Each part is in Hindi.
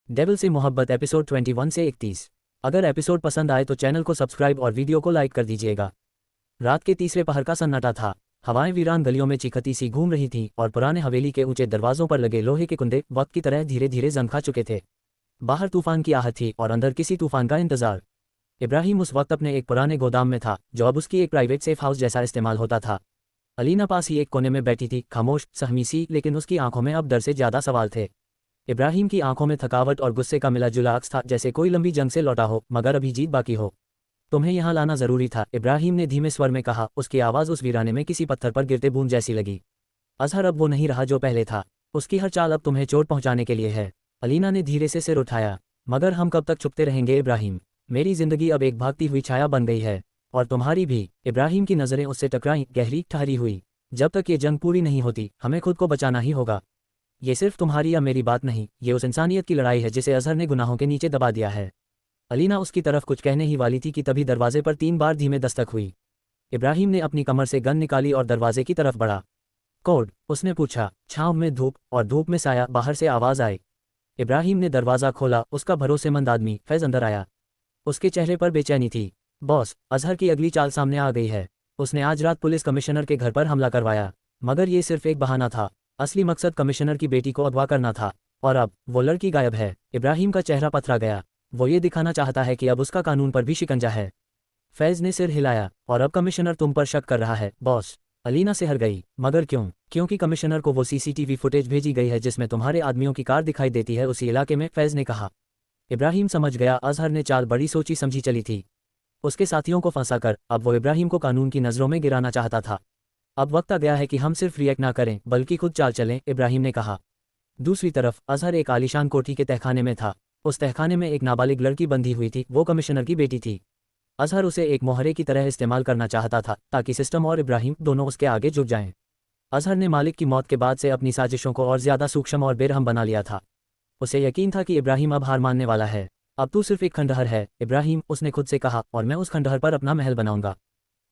डेविल से मोहब्बत एपिसोड 21 से 31। अगर एपिसोड पसंद आए तो चैनल को सब्सक्राइब और वीडियो को लाइक कर दीजिएगा। रात के तीसरे पहर का सन्नाटा था। हवाएं वीरान गलियों में चीखती सी घूम रही थीं और पुराने हवेली के ऊंचे दरवाजों पर लगे लोहे के कुंदे वक्त की तरह धीरे धीरे जम खा चुके थे। बाहर तूफान की आहट थी और अंदर किसी तूफान का इंतजार। इब्राहिम उस वक्त अपने एक पुराने गोदाम में था जो अब उसकी एक प्राइवेट सेफ हाउस जैसा इस्तेमाल होता था। अलीना पास ही एक कोने में बैठी थी, खामोश, सहमी सी, लेकिन उसकी आंखों में अब डर से ज्यादा सवाल थे। इब्राहिम की आंखों में थकावट और गुस्से का मिला जुला अक्स था, जैसे कोई लंबी जंग से लौटा हो मगर अभी जीत बाकी हो। तुम्हें यहाँ लाना जरूरी था, इब्राहिम ने धीमे स्वर में कहा। उसकी आवाज़ उस वीराने में किसी पत्थर पर गिरते बूंद जैसी लगी। अजहर अब वो नहीं रहा जो पहले था। उसकी हर चाल अब तुम्हें चोट पहुंचाने के लिए है। अलीना ने धीरे से सिर उठाया। मगर हम कब तक छुपते रहेंगे इब्राहिम? मेरी जिंदगी अब एक भागती हुई छाया बन गई है, और तुम्हारी भी। इब्राहिम की नज़रें उससे टकराईं, गहरी, ठहरी हुई। जब तक ये जंग पूरी नहीं होती हमें खुद को बचाना ही होगा। ये सिर्फ तुम्हारी या मेरी बात नहीं, ये उस इंसानियत की लड़ाई है जिसे अजहर ने गुनाहों के नीचे दबा दिया है। अलीना उसकी तरफ कुछ कहने ही वाली थी कि तभी दरवाजे पर 3 बार धीमे दस्तक हुई। इब्राहिम ने अपनी कमर से गन निकाली और दरवाजे की तरफ बढ़ा। कोड, उसने पूछा। छांव में धूप और धूप में साया, बाहर से आवाज आई। इब्राहिम ने दरवाज़ा खोला। उसका भरोसेमंद आदमी फैज अंदर आया। उसके चेहरे पर बेचैनी थी। बॉस, अजहर की अगली चाल सामने आ गई है। उसने आज रात पुलिस कमिश्नर के घर पर हमला करवाया, मगर ये सिर्फ एक बहाना था। असली मकसद कमिश्नर की बेटी को अगवा करना था, और अब वो लड़की गायब है। इब्राहिम का चेहरा पथरा गया। वो ये दिखाना चाहता है कि अब उसका कानून पर भी शिकंजा है। फैज ने सिर हिलाया। और अब कमिश्नर तुम पर शक कर रहा है बॉस? अलीना सिहर गई। मगर क्यों? क्योंकि कमिश्नर को वो सीसीटीवी फुटेज भेजी गई है जिसमें तुम्हारे आदमियों की कार दिखाई देती है उसी इलाके में, फैज ने कहा। इब्राहिम समझ गया अजहर ने चाल बड़ी सोची समझी चली थी। उसके साथियों को फंसाकर अब वो इब्राहिम को कानून की नज़रों में गिराना चाहता था। अब वक्त आ गया है कि हम सिर्फ रिएक्ट ना करें बल्कि खुद चाल चलें, इब्राहिम ने कहा। दूसरी तरफ अजहर एक आलीशान कोठी के तहखाने में था। उस तहखाने में एक नाबालिग लड़की बंधी हुई थी। वो कमिश्नर की बेटी थी। अजहर उसे एक मोहरे की तरह इस्तेमाल करना चाहता था ताकि सिस्टम और इब्राहिम दोनों उसके आगे झुक जाएं। अजहर ने मालिक की मौत के बाद से अपनी साजिशों को और ज्यादा सूक्ष्म और बेरहम बना लिया था। उसे यकीन था कि इब्राहिम अब हार मानने वाला है। अब तू सिर्फ एक खंडहर है इब्राहिम, उसने खुद से कहा, और मैं उस खंडहर पर अपना महल बनाऊंगा।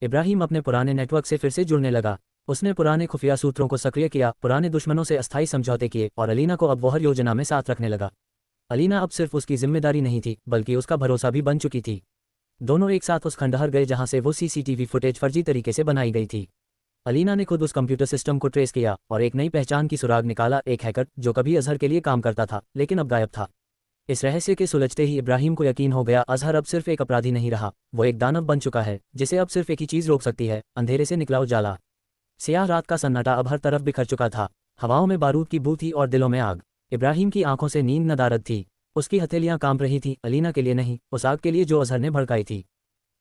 इब्राहिम अपने पुराने नेटवर्क से फिर से जुड़ने लगा। उसने पुराने खुफिया सूत्रों को सक्रिय किया, पुराने दुश्मनों से अस्थायी समझौते किए, और अलीना को अब वो हर योजना में साथ रखने लगा। अलीना अब सिर्फ उसकी जिम्मेदारी नहीं थी बल्कि उसका भरोसा भी बन चुकी थी। दोनों एक साथ उस खंडहर गए जहां से वो सीसीटीवी फुटेज फर्जी तरीके से बनाई गई थी। अलीना ने खुद उस कंप्यूटर सिस्टम को ट्रेस किया और एक नई पहचान की सुराग निकाला, एक हैकर जो कभी अजहर के लिए काम करता था लेकिन अब गायब था। इस रहस्य के सुलझते ही इब्राहिम को यकीन हो गया, अजहर अब सिर्फ एक अपराधी नहीं रहा, वो एक दानव बन चुका है जिसे अब सिर्फ एक ही चीज़ रोक सकती है, अंधेरे से निकला उजाला। स्याह रात का सन्नाटा अब हर तरफ बिखर चुका था। हवाओं में बारूद की बू थी और दिलों में आग। इब्राहिम की आंखों से नींद नदारद थी। उसकी हथेलियां कांप रही थीं, अलीना के लिए नहीं, उस आग के लिए जो अजहर ने भड़काई थी।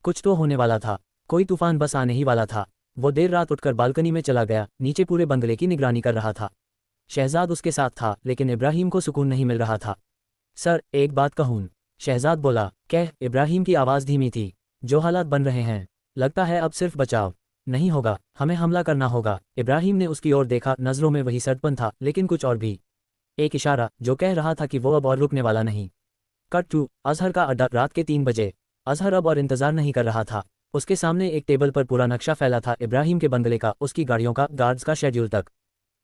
कुछ तो होने वाला था। कोई तूफान बस आने ही वाला था। वो देर रात उठकर बालकनी में चला गया, नीचे पूरे बंगले की निगरानी कर रहा था। शहजाद उसके साथ था लेकिन इब्राहिम को सुकून नहीं मिल रहा था। सर, एक बात कहूँ? शहजाद बोला। कह, इब्राहिम की आवाज़ धीमी थी। जो हालात बन रहे हैं, लगता है अब सिर्फ बचाव नहीं होगा, हमें हमला करना होगा। इब्राहिम ने उसकी ओर देखा, नज़रों में वही सड़पन था लेकिन कुछ और भी। एक इशारा जो कह रहा था कि वो अब और रुकने वाला नहीं। कट टू अजहर का अड्डा, रात के 3 बजे। अजहर अब और इंतजार नहीं कर रहा था। उसके सामने एक टेबल पर पूरा नक्शा फैला था, इब्राहिम के बंगले का, उसकी गाड़ियों का, गार्ड्स का शेड्यूल तक।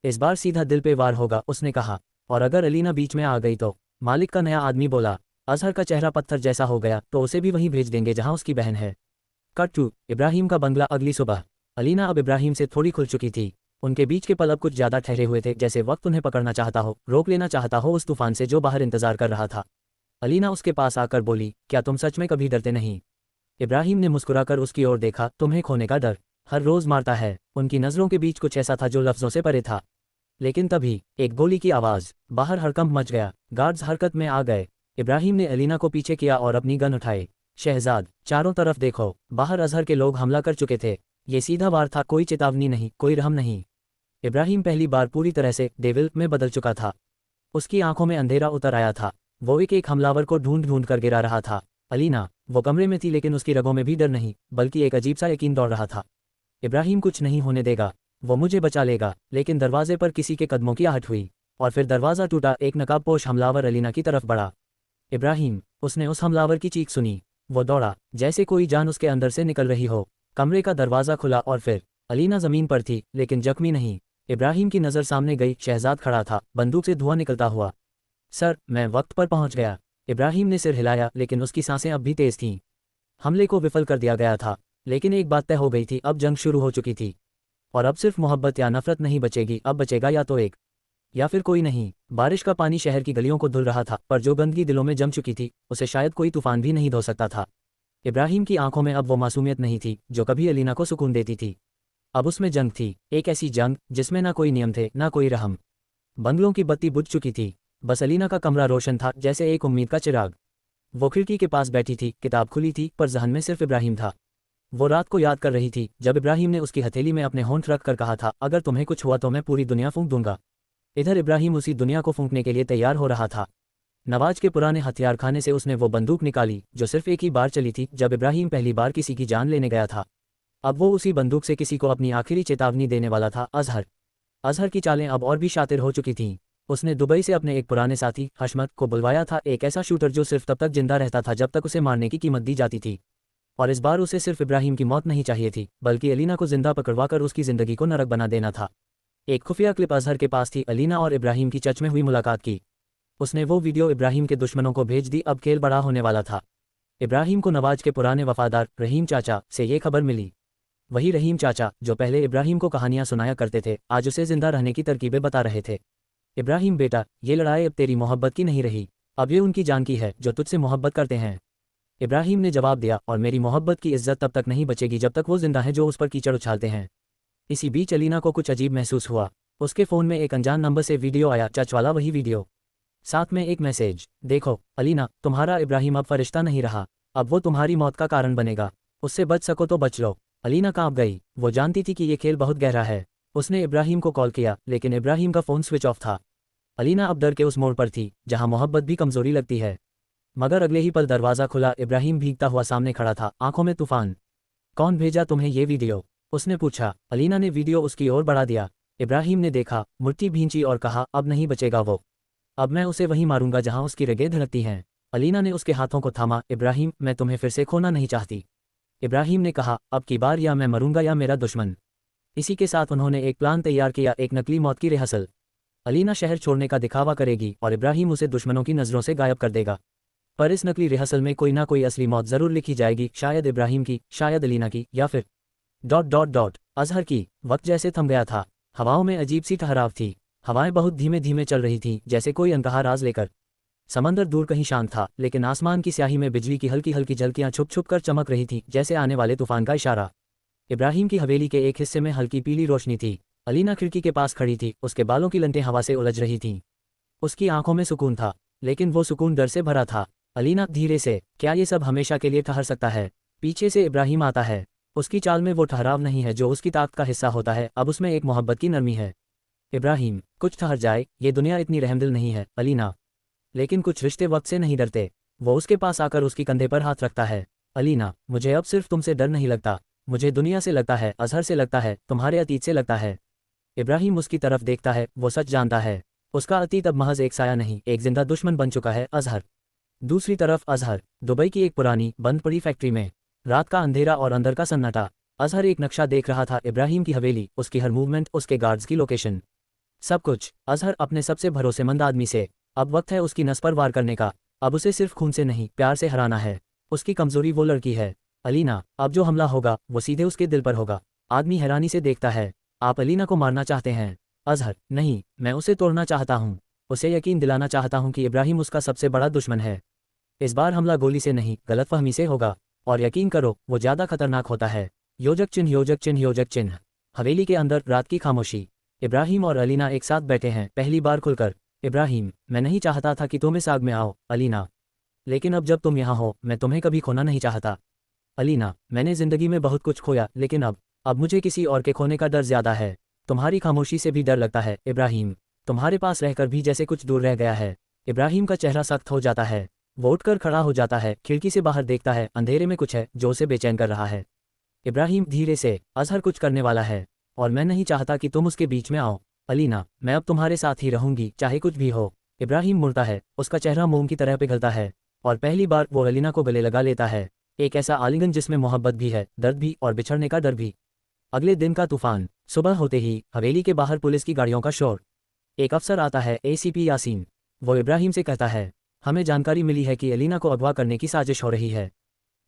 इस बार सीधा दिल पे वार होगा, उसने कहा। और अगर अलीना बीच में आ गई तो? मालिक का नया आदमी बोला। अजहर का चेहरा पत्थर जैसा हो गया, तो उसे भी वहीं भेज देंगे जहां उसकी बहन है। कट टू इब्राहिम का बंगला, अगली सुबह। अलीना अब इब्राहिम से थोड़ी खुल चुकी थी। उनके बीच के पल अब कुछ ज्यादा ठहरे हुए थे, जैसे वक्त उन्हें पकड़ना चाहता हो, रोक लेना चाहता हो उस तूफान से जो बाहर इंतजार कर रहा था। अलीना उसके पास आकर बोली, क्या तुम सच में कभी डरते नहीं? इब्राहिम ने मुस्कुराकर उसकी ओर देखा। तुम्हें खोने का डर हर रोज मारता है। उनकी नज़रों के बीच कुछ ऐसा था जो लफ्जों से परे था। लेकिन तभी एक गोली की आवाज़, बाहर हड़कंप मच गया। गार्ड्स हरकत में आ गए। इब्राहिम ने अलीना को पीछे किया और अपनी गन उठाई। शहजाद, चारों तरफ देखो, बाहर अजहर के लोग हमला कर चुके थे। ये सीधा वार था, कोई चेतावनी नहीं, कोई रहम नहीं। इब्राहिम पहली बार पूरी तरह से डेविल में बदल चुका था। उसकी आंखों में अंधेरा उतर आया था। वो एक हमलावर को ढूंढ ढूंढ कर गिरा रहा था। अलीना, वो कमरे में थी लेकिन उसकी रगों में भी डर नहीं बल्कि एक अजीब सा यकीन दौड़ रहा था। इब्राहिम कुछ नहीं होने देगा, वो मुझे बचा लेगा। लेकिन दरवाजे पर किसी के कदमों की आहट हुई और फिर दरवाज़ा टूटा। एक नकाबपोश हमलावर अलीना की तरफ बढ़ा। इब्राहिम, उसने उस हमलावर की चीख सुनी। वो दौड़ा जैसे कोई जान उसके अंदर से निकल रही हो। कमरे का दरवाज़ा खुला और फिर अलीना ज़मीन पर थी लेकिन जख्मी नहीं। इब्राहिम की नज़र सामने गई। शहजाद खड़ा था, बंदूक से धुआं निकलता हुआ। सर, मैं वक्त पर पहुंच गया। इब्राहिम ने सिर हिलाया, लेकिन उसकी सांसें अब भी तेज थीं। हमले को विफल कर दिया गया था, लेकिन एक बात तय हो गई थी, अब जंग शुरू हो चुकी थी। और अब सिर्फ मोहब्बत या नफरत नहीं बचेगी, अब बचेगा या तो एक या फिर कोई नहीं। बारिश का पानी शहर की गलियों को धुल रहा था, पर जो गंदगी दिलों में जम चुकी थी उसे शायद कोई तूफान भी नहीं धो सकता था। इब्राहिम की आंखों में अब वो मासूमियत नहीं थी जो कभी अलीना को सुकून देती थी। अब उसमें जंग थी, एक ऐसी जंग जिसमें ना कोई नियम थे, ना कोई रहम। बंगलों की बत्ती बुझ चुकी थी, बस अलीना का कमरा रोशन था, जैसे एक उम्मीद का चिराग। वो खिड़की के पास बैठी थी, किताब खुली थी, पर जहन में सिर्फ इब्राहिम था। वो रात को याद कर रही थी जब इब्राहिम ने उसकी हथेली में अपने होंठ रख कर कहा था, अगर तुम्हें कुछ हुआ तो मैं पूरी दुनिया फूंक दूंगा। इधर इब्राहिम उसी दुनिया को फूंकने के लिए तैयार हो रहा था। नवाज के पुराने हथियार खाने से उसने वो बंदूक निकाली जो सिर्फ एक ही बार चली थी, जब इब्राहिम पहली बार किसी की जान लेने गया था। अब वो उसी बंदूक से किसी को अपनी आखिरी चेतावनी देने वाला था। अजहर की चालें अब और भी शातिर हो चुकी थीं। उसने दुबई से अपने एक पुराने साथी हशमत को बुलवाया था, एक ऐसा शूटर जो सिर्फ तब तक जिंदा रहता था जब तक उसे मारने की कीमत दी जाती थी। और इस बार उसे सिर्फ इब्राहिम की मौत नहीं चाहिए थी, बल्कि अलीना को जिंदा पकड़वाकर उसकी जिंदगी को नरक बना देना था। एक खुफिया क्लिप अजहर के पास थी, अलीना और इब्राहिम की चर्च में हुई मुलाकात की। उसने वो वीडियो इब्राहिम के दुश्मनों को भेज दी। अब खेल बड़ा होने वाला था। इब्राहिम को नवाज के पुराने वफादार रहीम चाचा से ये खबर मिली। वही रहीम चाचा जो पहले इब्राहिम को कहानियां सुनाया करते थे, आज उसे जिंदा रहने की तरकीबें बता रहे थे। इब्राहिम बेटा, ये लड़ाई अब तेरी मोहब्बत की नहीं रही, अब ये उनकी जान की है जो तुझसे मोहब्बत करते हैं। इब्राहिम ने जवाब दिया, और मेरी मोहब्बत की इज्जत तब तक नहीं बचेगी जब तक वो जिंदा है जो उस पर कीचड़ उछालते हैं। इसी बीच अलीना को कुछ अजीब महसूस हुआ। उसके फ़ोन में एक अनजान नंबर से वीडियो आया, चच वाला वही वीडियो। साथ में एक मैसेज, देखो अलीना, तुम्हारा इब्राहिम अब फरिश्ता नहीं रहा, अब वो तुम्हारी मौत का कारण बनेगा। उससे बच सको तो बच लो। अलीना कांप गई। वो जानती थी कि ये खेल बहुत गहरा है। उसने इब्राहिम को कॉल किया, लेकिन इब्राहिम का फ़ोन स्विच ऑफ था। अलीना अब डर के उस मोड़ पर थी जहां मोहब्बत भी कमजोरी लगती है। मगर अगले ही पल दरवाज़ा खुला। इब्राहिम भीगता हुआ सामने खड़ा था, आंखों में तूफान। कौन भेजा तुम्हें ये वीडियो? उसने पूछा। अलीना ने वीडियो उसकी ओर बढ़ा दिया। इब्राहिम ने देखा, मुट्ठी भींची और कहा, अब नहीं बचेगा वो। अब मैं उसे वहीं मारूंगा जहां उसकी रगें धड़कती हैं। अलीना ने उसके हाथों को थामा। इब्राहिम, मैं तुम्हें फिर से खोना नहीं चाहती। इब्राहिम ने कहा, अब की बार या मैं मरूंगा या मेरा दुश्मन। इसी के साथ उन्होंने एक प्लान तैयार किया, एक नकली मौत की रिहर्सल। अलीना शहर छोड़ने का दिखावा करेगी और इब्राहिम उसे दुश्मनों की नज़रों से गायब कर देगा। पर इस नकली रिहर्सल में कोई ना कोई असली मौत जरूर लिखी जाएगी, शायद इब्राहिम की, शायद अलीना की, या फिर अजहर की। वक्त जैसे थम गया था। हवाओं में अजीब सी ठहराव थी। हवाएं बहुत धीमे धीमे चल रही थीं, जैसे कोई अनकहा राज लेकर। समंदर दूर कहीं शांत था, लेकिन आसमान की स्याही में बिजली की हल्की हल्की झलकियां छुप छुप कर चमक रही थीं, जैसे आने वाले तूफान का इशारा। इब्राहिम की हवेली के एक हिस्से में हल्की पीली रोशनी थी। अलीना खिड़की के पास खड़ी थी, उसके बालों की लंटें हवा से उलझ रही थीं। उसकी आंखों में सुकून था, लेकिन वो सुकून डर से भरा था। अलीना, धीरे से, क्या ये सब हमेशा के लिए ठहर सकता है? पीछे से इब्राहिम आता है। उसकी चाल में वो ठहराव नहीं है जो उसकी ताकत का हिस्सा होता है, अब उसमें एक मोहब्बत की नरमी है। इब्राहिम, कुछ ठहर जाए, ये दुनिया इतनी रहमदिल नहीं है। अलीना, लेकिन कुछ रिश्ते वक्त से नहीं डरते। वो उसके पास आकर उसकी कंधे पर हाथ रखता है। अलीना, मुझे अब सिर्फ तुमसे डर नहीं लगता, मुझे दुनिया से लगता है, अजहर से लगता है, तुम्हारे अतीत से लगता है। इब्राहिम उसकी तरफ देखता है, वो सच जानता है। उसका अतीत अब महज एक साया नहीं, एक जिंदा दुश्मन बन चुका है, अजहर। दूसरी तरफ अजहर, दुबई की एक पुरानी बंद पड़ी फैक्ट्री में। रात का अंधेरा और अंदर का सन्नाटा। अजहर एक नक्शा देख रहा था, इब्राहिम की हवेली, उसकी हर मूवमेंट, उसके गार्ड्स की लोकेशन, सब कुछ। अजहर अपने सबसे भरोसेमंद आदमी से। अब वक्त है उसकी नस पर वार करने का। अब उसे सिर्फ खून से नहीं, प्यार से हराना है। उसकी कमजोरी वो लड़की है। अलीना, अब जो हमला होगा वो सीधे उसके दिल पर होगा। आदमी हैरानी से देखता है। आप अलीना को मारना चाहते हैं? अजहर, नहीं, मैं उसे तोड़ना चाहता हूँ। उसे यकीन दिलाना चाहता हूँ कि इब्राहिम उसका सबसे बड़ा दुश्मन है। इस बार हमला गोली से नहीं, गलतफहमी से होगा। और यकीन करो, वो ज़्यादा खतरनाक होता है। योजक चिन्ह, योजक चिन्ह, योजक चिन्ह। हवेली के अंदर रात की खामोशी। इब्राहिम और अलीना एक साथ बैठे हैं, पहली बार खुलकर। इब्राहिम, मैं नहीं चाहता था कि तुम इस आग में आओ। अलीना, लेकिन अब जब तुम यहाँ हो, मैं तुम्हें कभी खोना नहीं चाहता। अलीना, मैंने जिंदगी में बहुत कुछ खोया, लेकिन अब मुझे किसी और के खोने का डर ज्यादा है। तुम्हारी खामोशी से भी डर लगता है इब्राहिम। तुम्हारे पास रहकर भी जैसे कुछ दूर रह गया है। इब्राहिम का चेहरा सख्त हो जाता है। वो उठकर खड़ा हो जाता है, खिड़की से बाहर देखता है, अंधेरे में कुछ है जो उसे बेचैन कर रहा है। इब्राहिम, धीरे से, अजहर कुछ करने वाला है, और मैं नहीं चाहता कि तुम उसके बीच में आओ। अलीना, मैं अब तुम्हारे साथ ही रहूंगी, चाहे कुछ भी हो। इब्राहिम मुड़ता है, उसका चेहरा मोम की तरह पिघलता है, और पहली बार वो अलीना को गले लगा लेता है। एक ऐसा आलिंगन जिसमें मोहब्बत भी है, दर्द भी, और बिछड़ने का डर भी। अगले दिन का तूफान। सुबह होते ही हवेली के बाहर पुलिस की गाड़ियों का शोर। एक अफसर आता है, एसीपी यासीन। वो इब्राहिम से कहता है, हमें जानकारी मिली है कि अलीना को अगवा करने की साजिश हो रही है।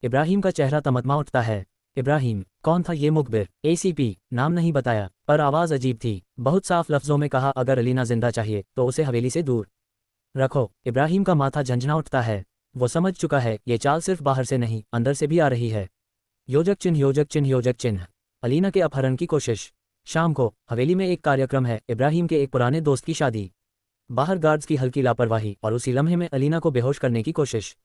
इब्राहिम का चेहरा तमतमा उठता है। इब्राहिम, कौन था ये मुखबिर? एसीपी, नाम नहीं बताया, पर आवाज़ अजीब थी। बहुत साफ लफ्जों में कहा, अगर अलीना जिंदा चाहिए तो उसे हवेली से दूर रखो। इब्राहिम का माथा झंझना उठता है। वो समझ चुका है ये चाल सिर्फ बाहर से नहीं, अंदर से भी आ रही है। योजक चिन्ह, योजक चिन्ह, योजक चिन्ह। अलीना के अपहरण की कोशिश। शाम को हवेली में एक कार्यक्रम है, इब्राहिम के एक पुराने दोस्त की शादी। बाहर गार्ड्स की हल्की लापरवाही और उसी लम्हे में अलीना को बेहोश करने की कोशिश।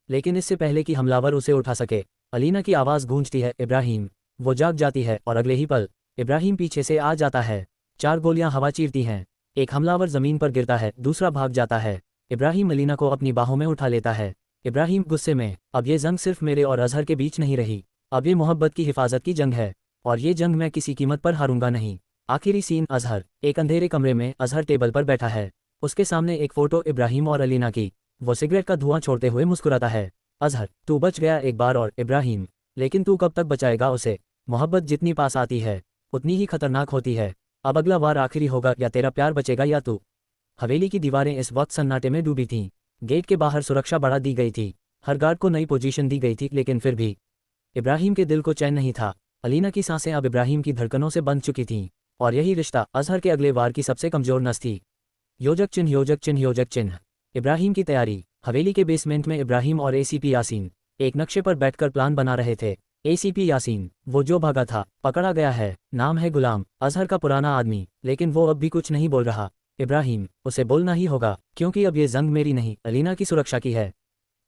लेकिन इससे पहले कि हमलावर उसे उठा सके, अलीना की आवाज़ गूंजती है, इब्राहिम। वो जाग जाती है और अगले ही पल इब्राहिम पीछे से आ जाता है। 4 गोलियां हवा चीरती हैं। एक हमलावर जमीन पर गिरता है, दूसरा भाग जाता है। इब्राहिम अलीना को अपनी बाहों में उठा लेता है। इब्राहिम गुस्से में, अब ये जंग सिर्फ मेरे और अजहर के बीच नहीं रही, अब ये मोहब्बत की हिफाजत की जंग है, और ये जंग मैं किसी कीमत पर हारूंगा नहीं। आखिरी सीन, अजहर। एक अंधेरे कमरे में अजहर टेबल पर बैठा है। उसके सामने एक फोटो इब्राहिम और अलीना की। वो सिगरेट का धुआं छोड़ते हुए मुस्कुराता है। अजहर, तू बच गया एक बार और। इब्राहिम, लेकिन तू कब तक बचाएगा उसे? मोहब्बत जितनी पास आती है उतनी ही खतरनाक होती है। अब अगला वार आखिरी होगा, या तेरा प्यार बचेगा या तू। हवेली की दीवारें इस वक्त सन्नाटे में डूबी थीं। गेट के बाहर सुरक्षा बढ़ा दी गई थी। हर गार्ड को नई पोजीशन दी गई थी, लेकिन फिर भी इब्राहिम के दिल को चैन नहीं था। अलीना की सांसें अब इब्राहिम की धड़कनों से बंध चुकी थीं, और यही रिश्ता अजहर के अगले वार की सबसे कमजोर नस थी। योजक चिन्ह, योजक चिन्ह, योजक चिन्ह। इब्राहिम की तैयारी। हवेली के बेसमेंट में इब्राहिम और एसीपी यासीन एक नक्शे पर बैठकर प्लान बना रहे थे। एसीपी यासीन, वो जो भागा था, पकड़ा गया है। नाम है गुलाम, अजहर का पुराना आदमी, लेकिन वो अब भी कुछ नहीं बोल रहा। इब्राहिम, उसे बोलना ही होगा, क्योंकि अब ये जंग मेरी नहीं, अलीना की सुरक्षा की है।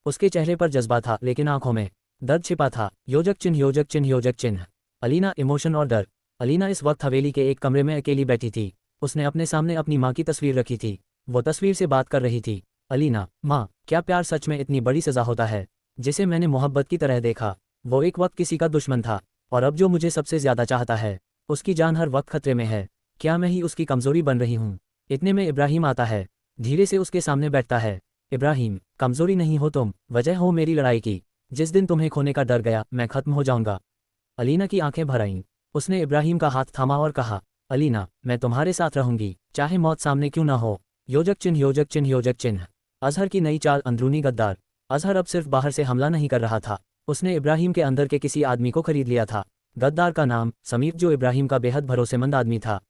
उसके चेहरे पर जज्बा था, लेकिन आंखों में दर्द छिपा था। योजक चिन्ह, योजक चिन्ह, योजक चिन्ह। अलीना, इमोशन और डर। अलीना इस वक्त हवेली के एक कमरे में अकेली बैठी थी। उसने अपने सामने अपनी माँ की तस्वीर रखी थी। वो तस्वीर से बात कर रही थी। अलीना, माँ, क्या प्यार सच में इतनी बड़ी सज़ा होता है? जिसे मैंने मोहब्बत की तरह देखा, वो एक वक्त किसी का दुश्मन था, और अब जो मुझे सबसे ज़्यादा चाहता है, उसकी जान हर वक्त खतरे में है। क्या मैं ही उसकी कमज़ोरी बन रही हूँ? इतने में इब्राहिम आता है। धीरे से उसके सामने बैठता है। इब्राहिम, कमज़ोरी नहीं हो तुम, वजह हो मेरी लड़ाई की। जिस दिन तुम्हें खोने का डर गया, मैं खत्म हो जाऊंगा। अलीना की आंखें भर आईं। उसने इब्राहिम का हाथ थामा और कहा, अलीना, मैं तुम्हारे साथ रहूंगी, चाहे मौत सामने क्यों ना हो। योजक चिन्ह, योजक चिन्ह, योजक चिन्ह। अजहर की नई चाल, अंदरूनी गद्दार। अजहर अब सिर्फ बाहर से हमला नहीं कर रहा था, उसने इब्राहिम के अंदर के किसी आदमी को खरीद लिया था। गद्दार का नाम समीर, जो इब्राहिम का बेहद भरोसेमंद आदमी था।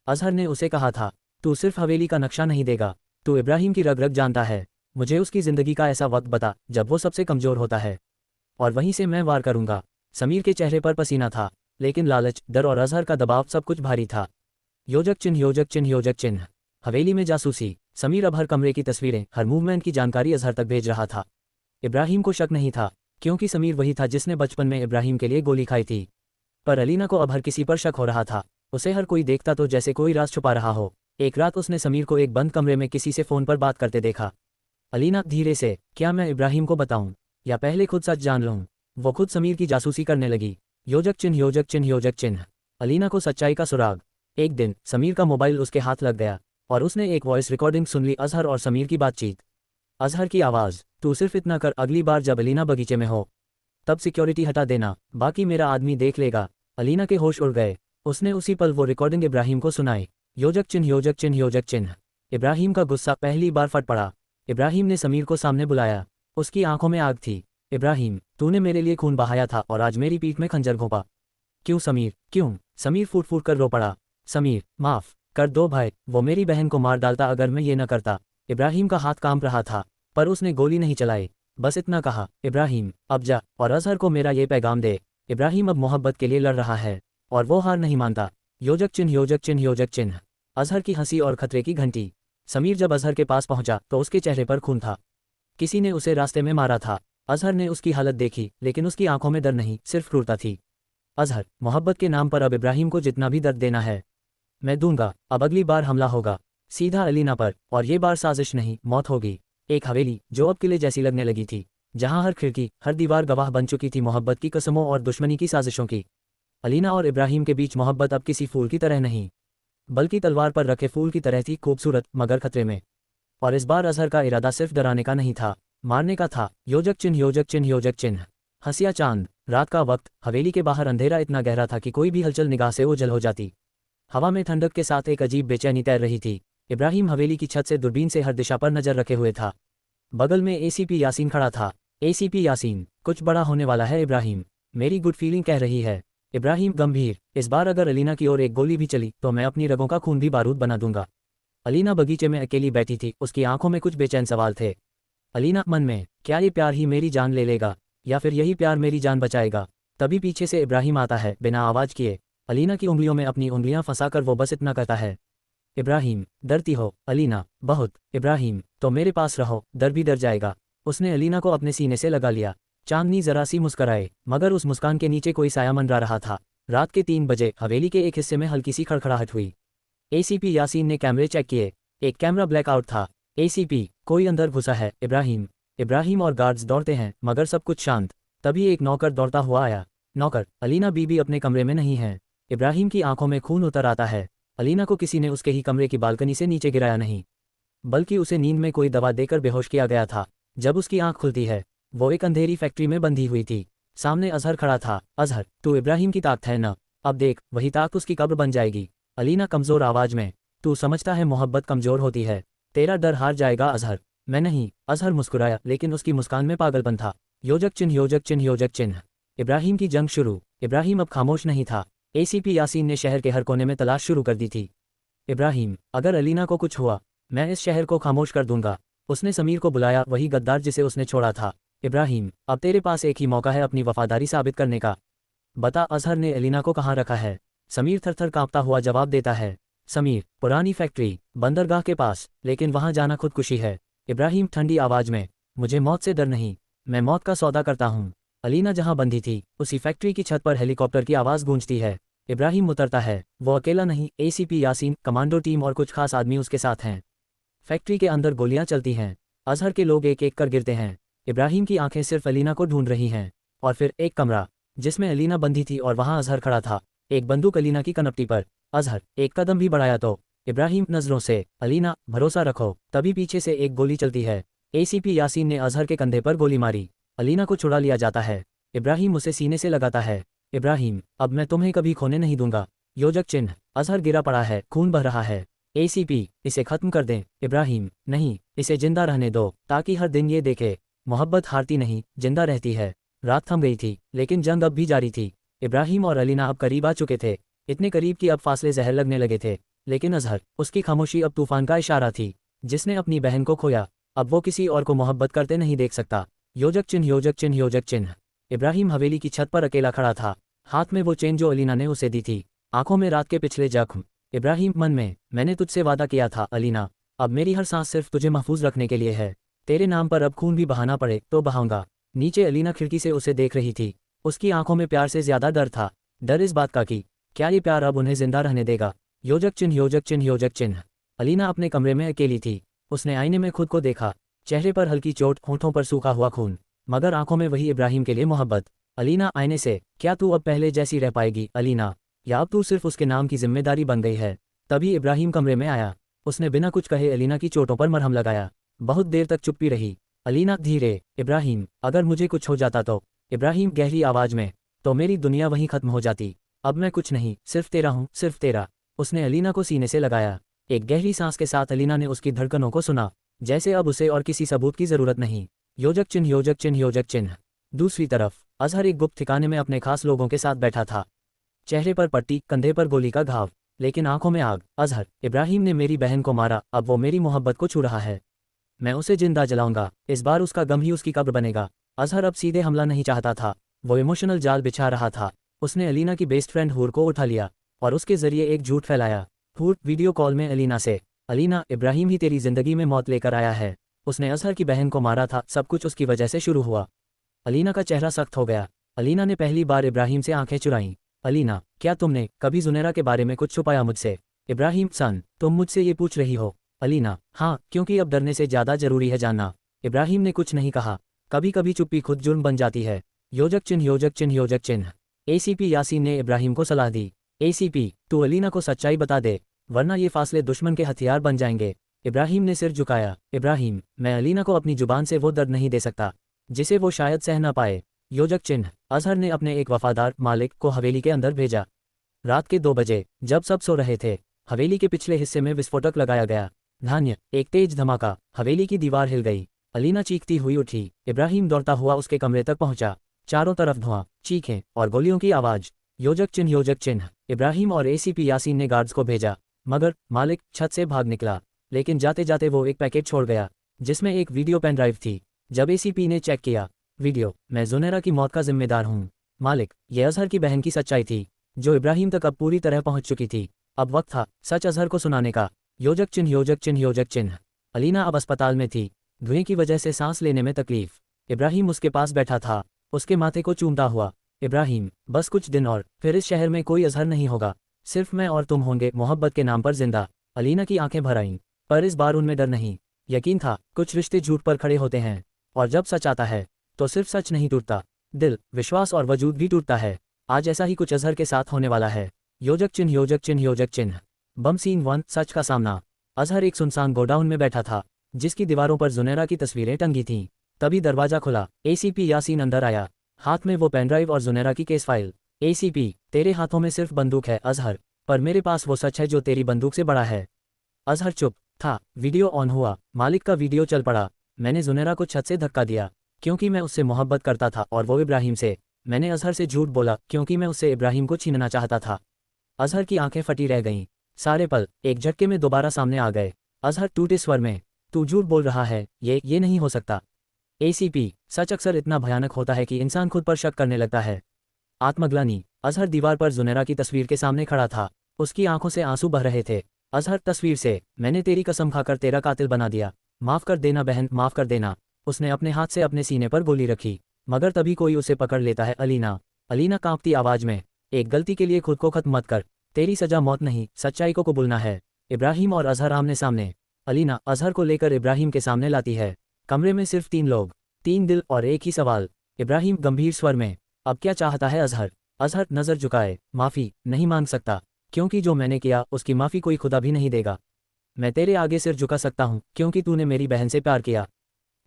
अजहर ने उसे कहा था, तू सिर्फ हवेली का नक्शा नहीं देगा, तू इब्राहिम की रग रग जानता है। मुझे उसकी ज़िंदगी का ऐसा वक्त बता जब वो सबसे कमज़ोर होता है, और वहीं से मैं वार करूंगा। समीर के चेहरे पर पसीना था, लेकिन लालच, डर और अजहर का दबाव सब कुछ भारी था। योजक चिन्ह, योजक चिन्ह, योजक चिन्ह। हवेली में जासूसी। समीर अब हर कमरे की तस्वीरें, हर मूवमेंट की जानकारी अजहर तक भेज रहा था। इब्राहिम को शक नहीं था, क्योंकि समीर वही था जिसने बचपन में इब्राहिम के लिए गोली खाई थी। पर अलीना को अब हर किसी पर शक हो रहा था। उसे हर कोई देखता तो जैसे कोई राज छुपा रहा हो। एक रात उसने समीर को एक बंद कमरे में किसी से फ़ोन पर बात करते देखा। अलीना, धीरे से, क्या मैं इब्राहिम को बताऊं, या पहले खुद सच जान लूं? वो खुद समीर की जासूसी करने लगी। योजक चिन्ह, योजक चिन्ह, योजक चिन्ह। अलीना को सच्चाई का सुराग। एक दिन समीर का मोबाइल उसके हाथ लग गया, और उसने एक वॉइस रिकॉर्डिंग सुन ली, अजहर और समीर की बातचीत। अजहर की आवाज़, तू सिर्फ इतना कर, अगली बार जब अलीना बगीचे में हो तब सिक्योरिटी हटा देना, बाकी मेरा आदमी देख लेगा। अलीना के होश उड़ गए। उसने उसी पल वो रिकॉर्डिंग इब्राहिम को सुनाई। योजक चिन्ह, योजक चिन्ह, योजक चिन्ह। इब्राहिम का गुस्सा पहली बार फट पड़ा। इब्राहिम ने समीर को सामने बुलाया। उसकी आंखों में आग थी। इब्राहिम, तूने मेरे लिए खून बहाया था और आज मेरी पीठ में खंजर घोंपा। क्यों समीर, क्यों? समीर फूट फूट कर रो पड़ा। समीर, माफ़ कर दो भाई, वो मेरी बहन को मार डालता अगर मैं ये न करता। इब्राहिम का हाथ कांप रहा था, पर उसने गोली नहीं चलाई, बस इतना कहा, इब्राहिम, अब जा और अजहर को मेरा ये पैगाम दे। इब्राहिम अब मोहब्बत के लिए लड़ रहा है, और वो हार नहीं मानता। योजक चिन्ह, योजक चिन्ह, योजक चिन्ह। अजहर की हंसी और खतरे की घंटी। समीर जब अजहर के पास पहुंचा तो उसके चेहरे पर खून था। किसी ने उसे रास्ते में मारा था। अजहर ने उसकी हालत देखी, लेकिन उसकी आंखों में डर नहीं, सिर्फ क्रूरता थी। अजहर, मोहब्बत के नाम पर अब इब्राहिम को जितना भी दर्द देना है मैं दूंगा। अब अगली बार हमला होगा सीधा अलीना पर, और ये बार साजिश नहीं, मौत होगी। एक हवेली जो अब किले जैसी लगने लगी थी, जहां हर खिड़की, हर दीवार गवाह बन चुकी थी मोहब्बत की कसमों और दुश्मनी की साजिशों की। अलीना और इब्राहिम के बीच मोहब्बत अब किसी फूल की तरह नहीं, बल्कि तलवार पर रखे फूल की तरह थी, खूबसूरत मगर खतरे में। और इस बार अजहर का इरादा सिर्फ डराने का नहीं था, मारने का था। योजक चिन्ह, योजक चिन्ह, योजक चिन्ह। हंसिया चांद। रात का वक्त। हवेली के बाहर अंधेरा इतना गहरा था कि कोई भी हलचल निगाह से ओझल हो जाती। हवा में ठंडक के साथ एक अजीब बेचैनी तैर रही थी। इब्राहिम हवेली की छत से दूरबीन से हर दिशा पर नजर रखे हुए था। बगल में एसीपी यासीन खड़ा था। एसीपी यासीन, कुछ बड़ा होने वाला है इब्राहिम, मेरी गुड फीलिंग कह रही है। इब्राहिम गंभीर, इस बार अगर अलीना की ओर एक गोली भी चली तो मैं अपनी रगों का खून भी बारूद बना दूंगा। अलीना बगीचे में अकेली बैठी थी, उसकी आंखों में कुछ बेचैन सवाल थे। अलीना मन में, क्या ये प्यार ही मेरी जान ले लेगा, या फिर यही प्यार मेरी जान बचाएगा। तभी पीछे से इब्राहिम आता है, बिना आवाज किए। अलीना की उंगलियों में अपनी उंगलियां फंसाकर वो बस इतना कहता है, इब्राहिम, डरती हो अलीना? बहुत। इब्राहिम, तो मेरे पास रहो, डर भी डर जाएगा। उसने अलीना को अपने सीने से लगा लिया। चांदनी जरा सी मुस्कराए, मगर उस मुस्कान के नीचे कोई साया मंडरा रहा था। रात के 3 बजे हवेली के एक हिस्से में हल्की सी खड़खड़ाहट हुई। एसीपी यासीन ने कैमरे चेक किए। एक कैमरा ब्लैकआउट था। एसीपी, कोई अंदर घुसा है इब्राहिम। इब्राहिम और गार्ड्स दौड़ते हैं, मगर सब कुछ शांत। तभी एक नौकर दौड़ता हुआ आया। नौकर, अलीना बीबी अपने कमरे में नहीं है। इब्राहिम की आंखों में खून उतर आता है। अलीना को किसी ने उसके ही कमरे की बालकनी से नीचे गिराया नहीं, बल्कि उसे नींद में कोई दवा देकर बेहोश किया गया था। जब उसकी आंख खुलती है, वो एक अंधेरी फैक्ट्री में बंधी हुई थी। सामने अजहर खड़ा था। अजहर, तू इब्राहिम की ताकत है ना? अब देख, वही ताकत उसकी कब्र बन जाएगी। अलीना कमजोर आवाज में, तू समझता है मोहब्बत कमजोर होती है? तेरा डर हार जाएगा अजहर। मैं नहीं। अजहर मुस्कुराया, लेकिन उसकी मुस्कान में पागलपन था। योजक चिन्ह, योजक चिन्ह, योजक चिन्ह। इब्राहिम की जंग शुरू। इब्राहिम अब खामोश नहीं था। एसीपी यासीन ने शहर के हर कोने में तलाश शुरू कर दी थी। इब्राहिम, अगर अलीना को कुछ हुआ, मैं इस शहर को खामोश कर दूंगा। उसने समीर को बुलाया, वही गद्दार जिसे उसने छोड़ा था। इब्राहिम, अब तेरे पास एक ही मौका है अपनी वफादारी साबित करने का। बता, अजहर ने अलीना को कहाँ रखा है? समीर थरथर कांपता हुआ जवाब देता है, समीर, पुरानी फैक्ट्री, बंदरगाह के पास, लेकिन वहां जाना खुदकुशी है। इब्राहिम ठंडी आवाज में, मुझे मौत से डर नहीं, मैं मौत का सौदा करता हूँ। अलीना जहां बंधी थी, उसी फैक्ट्री की छत पर हेलीकॉप्टर की आवाज गूंजती है। इब्राहिम उतरता है। वो अकेला नहीं, एसीपी यासीन, कमांडो टीम और कुछ खास आदमी उसके साथ हैं। फैक्ट्री के अंदर गोलियां चलती हैं। अजहर के लोग एक एक कर गिरते हैं। इब्राहिम की आंखें सिर्फ अलीना को ढूंढ रही हैं। और फिर एक कमरा, जिसमें अलीना बंधी थी और वहां अजहर खड़ा था, एक बंदूक अलीना की कनपटी पर। अजहर एक कदम भी बढ़ाया तो इब्राहिम नजरों से, अलीना, भरोसा रखो। तभी पीछे से एक गोली चलती है। एसीपी यासीन ने अजहर के कंधे पर गोली मारी। अलीना को छुड़ा लिया जाता है। इब्राहिम उसे सीने से लगाता है। इब्राहिम, अब मैं तुम्हें कभी खोने नहीं दूंगा। योजक चिन्ह। अजहर गिरा पड़ा है, खून बह रहा है। एसीपी, इसे खत्म कर दें। इब्राहिम, नहीं, इसे जिंदा रहने दो, ताकि हर दिन ये देखे, मोहब्बत हारती नहीं, जिंदा रहती है। रात थम गई थी, लेकिन जंग अब भी जारी थी। इब्राहिम और अलीना अब करीब आ चुके थे, इतने करीब कि अब फासले जहर लगने लगे थे। लेकिन अजहर, उसकी खामोशी अब तूफान का इशारा थी। जिसने अपनी बहन को खोया, अब वो किसी और को मोहब्बत करते नहीं देख सकता। योजक चिन्ह, योजक चिन्ह, योजक चिन्ह। इब्राहिम हवेली की छत पर अकेला खड़ा था। हाथ में वो चेन जो अलीना ने उसे दी थी, आंखों में रात के पिछले जख्म। इब्राहिम मन में, मैंने तुझसे वादा किया था अलीना, अब मेरी हर सांस सिर्फ तुझे महफूज रखने के लिए है। तेरे नाम पर अब खून भी बहाना पड़े तो बहाऊंगा। नीचे अलीना खिड़की से उसे देख रही थी। उसकी आंखों में प्यार से ज्यादा डर था। डर इस बात का कि क्या ये प्यार अब उन्हें जिंदा रहने देगा। योजक चिन्ह, योजक चिन्ह, योजक चिन्ह। अलीना अपने कमरे में अकेली थी। उसने आईने में खुद को देखा। चेहरे पर हल्की चोट, होंठों पर सूखा हुआ खून, मगर आंखों में वही इब्राहिम के लिए मोहब्बत। अलीना आईने से, क्या तू अब पहले जैसी रह पाएगी अलीना, या अब तू सिर्फ उसके नाम की जिम्मेदारी बन गई है? तभी इब्राहिम कमरे में आया। उसने बिना कुछ कहे अलीना की चोटों पर मरहम लगाया। बहुत देर तक चुप्पी रही। अलीना धीरे, इब्राहिम, अगर मुझे कुछ हो जाता तो? इब्राहिम गहरी आवाज में, तो मेरी दुनिया वहीं खत्म हो जाती। अब मैं कुछ नहीं, सिर्फ तेरा हूँ, सिर्फ तेरा। उसने अलीना को सीने से लगाया। एक गहरी सांस के साथ अलीना ने उसकी धड़कनों को सुना, जैसे अब उसे और किसी सबूत की जरूरत नहीं। योजक चिन्ह, योजक चिन्ह, योजक चिन्ह। दूसरी तरफ अजहर एक गुप्त ठिकाने में अपने खास लोगों के साथ बैठा था। चेहरे पर पट्टी, कंधे पर गोली का घाव, लेकिन आंखों में आग। अजहर, इब्राहिम ने मेरी बहन को मारा, अब वो मेरी मोहब्बत को छू रहा है। मैं उसे जिंदा जलाऊंगा, इस बार उसका गम ही उसकी कब्र बनेगा। अजहर अब सीधे हमला नहीं चाहता था, वो इमोशनल जाल बिछा रहा था। उसने अलीना की बेस्ट फ्रेंड हूर को उठा लिया और उसके जरिए एक झूठ फैलाया। हूर वीडियो कॉल में अलीना से, अलीना, इब्राहिम ही तेरी जिंदगी में मौत लेकर आया है। उसने अजहर की बहन को मारा था, सब कुछ उसकी वजह से शुरू हुआ। अलीना का चेहरा सख्त हो गया। अलीना ने पहली बार इब्राहिम से आंखें चुराईं। अलीना, क्या तुमने कभी जुनैरा के बारे में कुछ छुपाया मुझसे? इब्राहिम, सन, तुम मुझसे ये पूछ रही हो? अलीना, हाँ, क्योंकि अब डरने से ज्यादा जरूरी है जानना। इब्राहिम ने कुछ नहीं कहा। कभी कभी चुप्पी खुद जुर्म बन जाती है। योजक चिन्ह, योजक चिन्ह, योजक चिन्ह। एसीपी यासीन ने इब्राहिम को सलाह दी, एसीपी, तू अलीना को सच्चाई बता दे, वरना ये फासले दुश्मन के हथियार बन जाएंगे। इब्राहिम ने सिर झुकाया। इब्राहिम, मैं अलीना को अपनी जुबान से वो दर्द नहीं दे सकता जिसे वो शायद सह ना पाए। योजक चिन्ह। अजहर ने अपने एक वफादार मालिक को हवेली के अंदर भेजा। रात के 2 बजे, जब सब सो रहे थे, हवेली के पिछले हिस्से में विस्फोटक लगाया गया। धान्य, एक तेज धमाका, हवेली की दीवार हिल गई। अलीना चीखती हुई उठी। इब्राहिम दौड़ता हुआ उसके कमरे तक पहुंचा। चारों तरफ धुआं, चीखें और गोलियों की आवाज। योजक चिन्ह, योजक चिन्ह। इब्राहिम और एसीपी यासीन ने गार्ड्स को भेजा, मगर मालिक छत से भाग निकला। लेकिन जाते जाते वो एक पैकेट छोड़ गया जिसमें एक वीडियो पेन ड्राइव थी। जब एसीपी ने चेक किया, वीडियो, मैं जुनैरा की मौत का जिम्मेदार हूँ मालिक। यह अजहर की बहन की सच्चाई थी जो इब्राहिम तक अब पूरी तरह पहुंच चुकी थी। अब वक्त था सच अजहर को सुनाने का। योजक चिन्ह, योजक चिन्ह, योजक चिन्ह। अलीना अब अस्पताल में थी, धुएं की वजह से सांस लेने में तकलीफ। इब्राहिम उसके पास बैठा था, उसके माथे को चूमता हुआ। इब्राहिम, बस कुछ दिन और फिर इस शहर में कोई अजहर नहीं होगा, सिर्फ मैं और तुम होंगे मोहब्बत के नाम पर जिंदा। अलीना की आंखें भर आईं, पर इस बार उनमें डर नहीं, यकीन था। कुछ रिश्ते झूठ पर खड़े होते हैं, और जब सच आता है तो सिर्फ सच नहीं टूटता, दिल, विश्वास और वजूद भी टूटता है। आज ऐसा ही कुछ अजहर के साथ होने वाला है। योजक चिन्ह, योजक चिन्ह, योजक चिन्ह। बम सीन 1, सच का सामना। अजहर एक सुनसान गोडाउन में बैठा था जिसकी दीवारों पर जुनैरा की तस्वीरें टंगी थीं। तभी दरवाजा खुला, एसीपी यासीन अंदर आया, हाथ में वो पेनड्राइव और जुनैरा की केस फाइल। एसीपी, तेरे हाथों में सिर्फ बंदूक है अजहर, पर मेरे पास वो सच है जो तेरी बंदूक से बड़ा है। अजहर चुप था। वीडियो ऑन हुआ, मालिक का वीडियो चल पड़ा। मैंने जुनैरा को छत से धक्का दिया क्योंकि मैं उससे मोहब्बत करता था और वो इब्राहिम से। मैंने अजहर से झूठ बोला क्योंकि मैं उससे इब्राहिम को छीनना चाहता था। अजहर की आंखें फटी रह गईं। सारे पल एक झटके में दोबारा सामने आ गए। अजहर टूटे स्वर में, तू झूठ बोल रहा है, ये नहीं हो सकता। एसीपी, सच अक्सर इतना भयानक होता है कि इंसान खुद पर शक करने लगता है। आत्मग्लानि। अजहर दीवार पर जुनैरा की तस्वीर के सामने खड़ा था, उसकी आंखों से आंसू बह रहे थे। अजहर, तस्वीर से मैंने तेरी कसम खाकर तेरा कातिल बना दिया। माफ कर देना बहन, माफ कर देना। उसने अपने हाथ से अपने सीने पर गोली रखी, मगर तभी कोई उसे पकड़ लेता है। अलीना। अलीना कांपती आवाज में, एक गलती के लिए खुद को खत्म मत कर, तेरी सजा मौत नहीं, सच्चाई को कबूलना है। इब्राहिम और अजहर आमने सामने। अलीना अजहर को लेकर इब्राहिम के सामने लाती है। कमरे में सिर्फ 3 लोग, 3 दिल और एक ही सवाल। इब्राहिम गंभीर स्वर में, अब क्या चाहता है अजहर? अजहर नजर झुकाए, माफी नहीं मांग सकता, क्योंकि जो मैंने किया उसकी माफी कोई खुदा भी नहीं देगा। मैं तेरे आगे सिर झुका सकता हूँ क्योंकि तूने मेरी बहन से प्यार किया,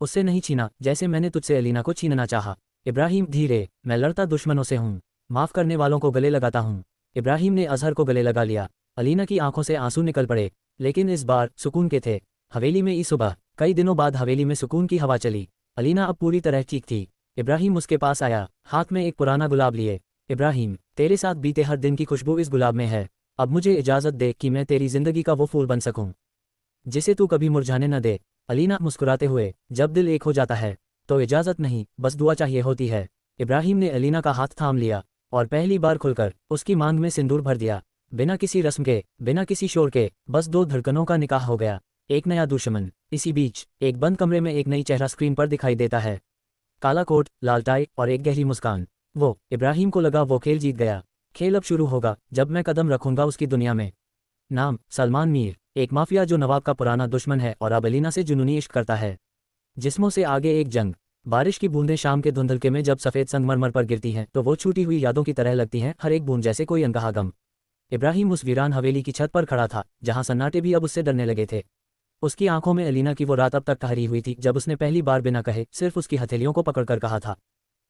उससे नहीं छीना जैसे मैंने तुझसे अलीना को छीनना चाहा। इब्राहिम धीरे, मैं लड़ता दुश्मनों से हूँ, माफ करने वालों को गले लगाता हूँ। इब्राहिम ने अजहर को गले लगा लिया। अलीना की आंखों से आंसू निकल पड़े, लेकिन इस बार सुकून के थे। हवेली में इस सुबह, कई दिनों बाद हवेली में सुकून की हवा चली। अलीना अब पूरी तरह ठीक थी। इब्राहिम उसके पास आया, हाथ में एक पुराना गुलाब लिए। इब्राहिम, तेरे साथ बीते हर दिन की खुशबू इस गुलाब में है। अब मुझे इजाज़त दे कि मैं तेरी जिंदगी का वो फूल बन सकूं जिसे तू कभी मुरझाने न दे। अलीना मुस्कुराते हुए, जब दिल एक हो जाता है तो इजाज़त नहीं, बस दुआ चाहिए होती है। इब्राहिम ने अलीना का हाथ थाम लिया और पहली बार खुलकर उसकी मांग में सिंदूर भर दिया। बिना किसी रस्म के, बिना किसी शोर के, बस 2 धड़कनों का निकाह हो गया। एक नया दुश्मन। इसी बीच एक बंद कमरे में एक नई चेहरा स्क्रीन पर दिखाई देता है। काला कोट, लाल टाई और एक गहरी मुस्कान। वो इब्राहिम को लगा वो खेल जीत गया। खेल अब शुरू होगा जब मैं कदम रखूंगा उसकी दुनिया में। नाम, सलमान मीर, एक माफिया जो नवाब का पुराना दुश्मन है और अब अलीना से जुनूनी इश्क करता है। जिस्मों से आगे एक जंग। बारिश की बूंदें शाम के धुंधलके में जब सफ़ेद संगमरमर पर गिरती हैं तो वो छूटी हुई यादों की तरह लगती हैं, हर एक बूंद जैसे कोई अनकहा गम। इब्राहिम उस वीरान हवेली की छत पर खड़ा था जहां सन्नाटे भी अब उससे डरने लगे थे। उसकी आंखों में अलीना की वो रात अब तक ठहरी हुई थी जब उसने पहली बार बिना कहे सिर्फ उसकी हथेलियों को पकड़कर कहा था,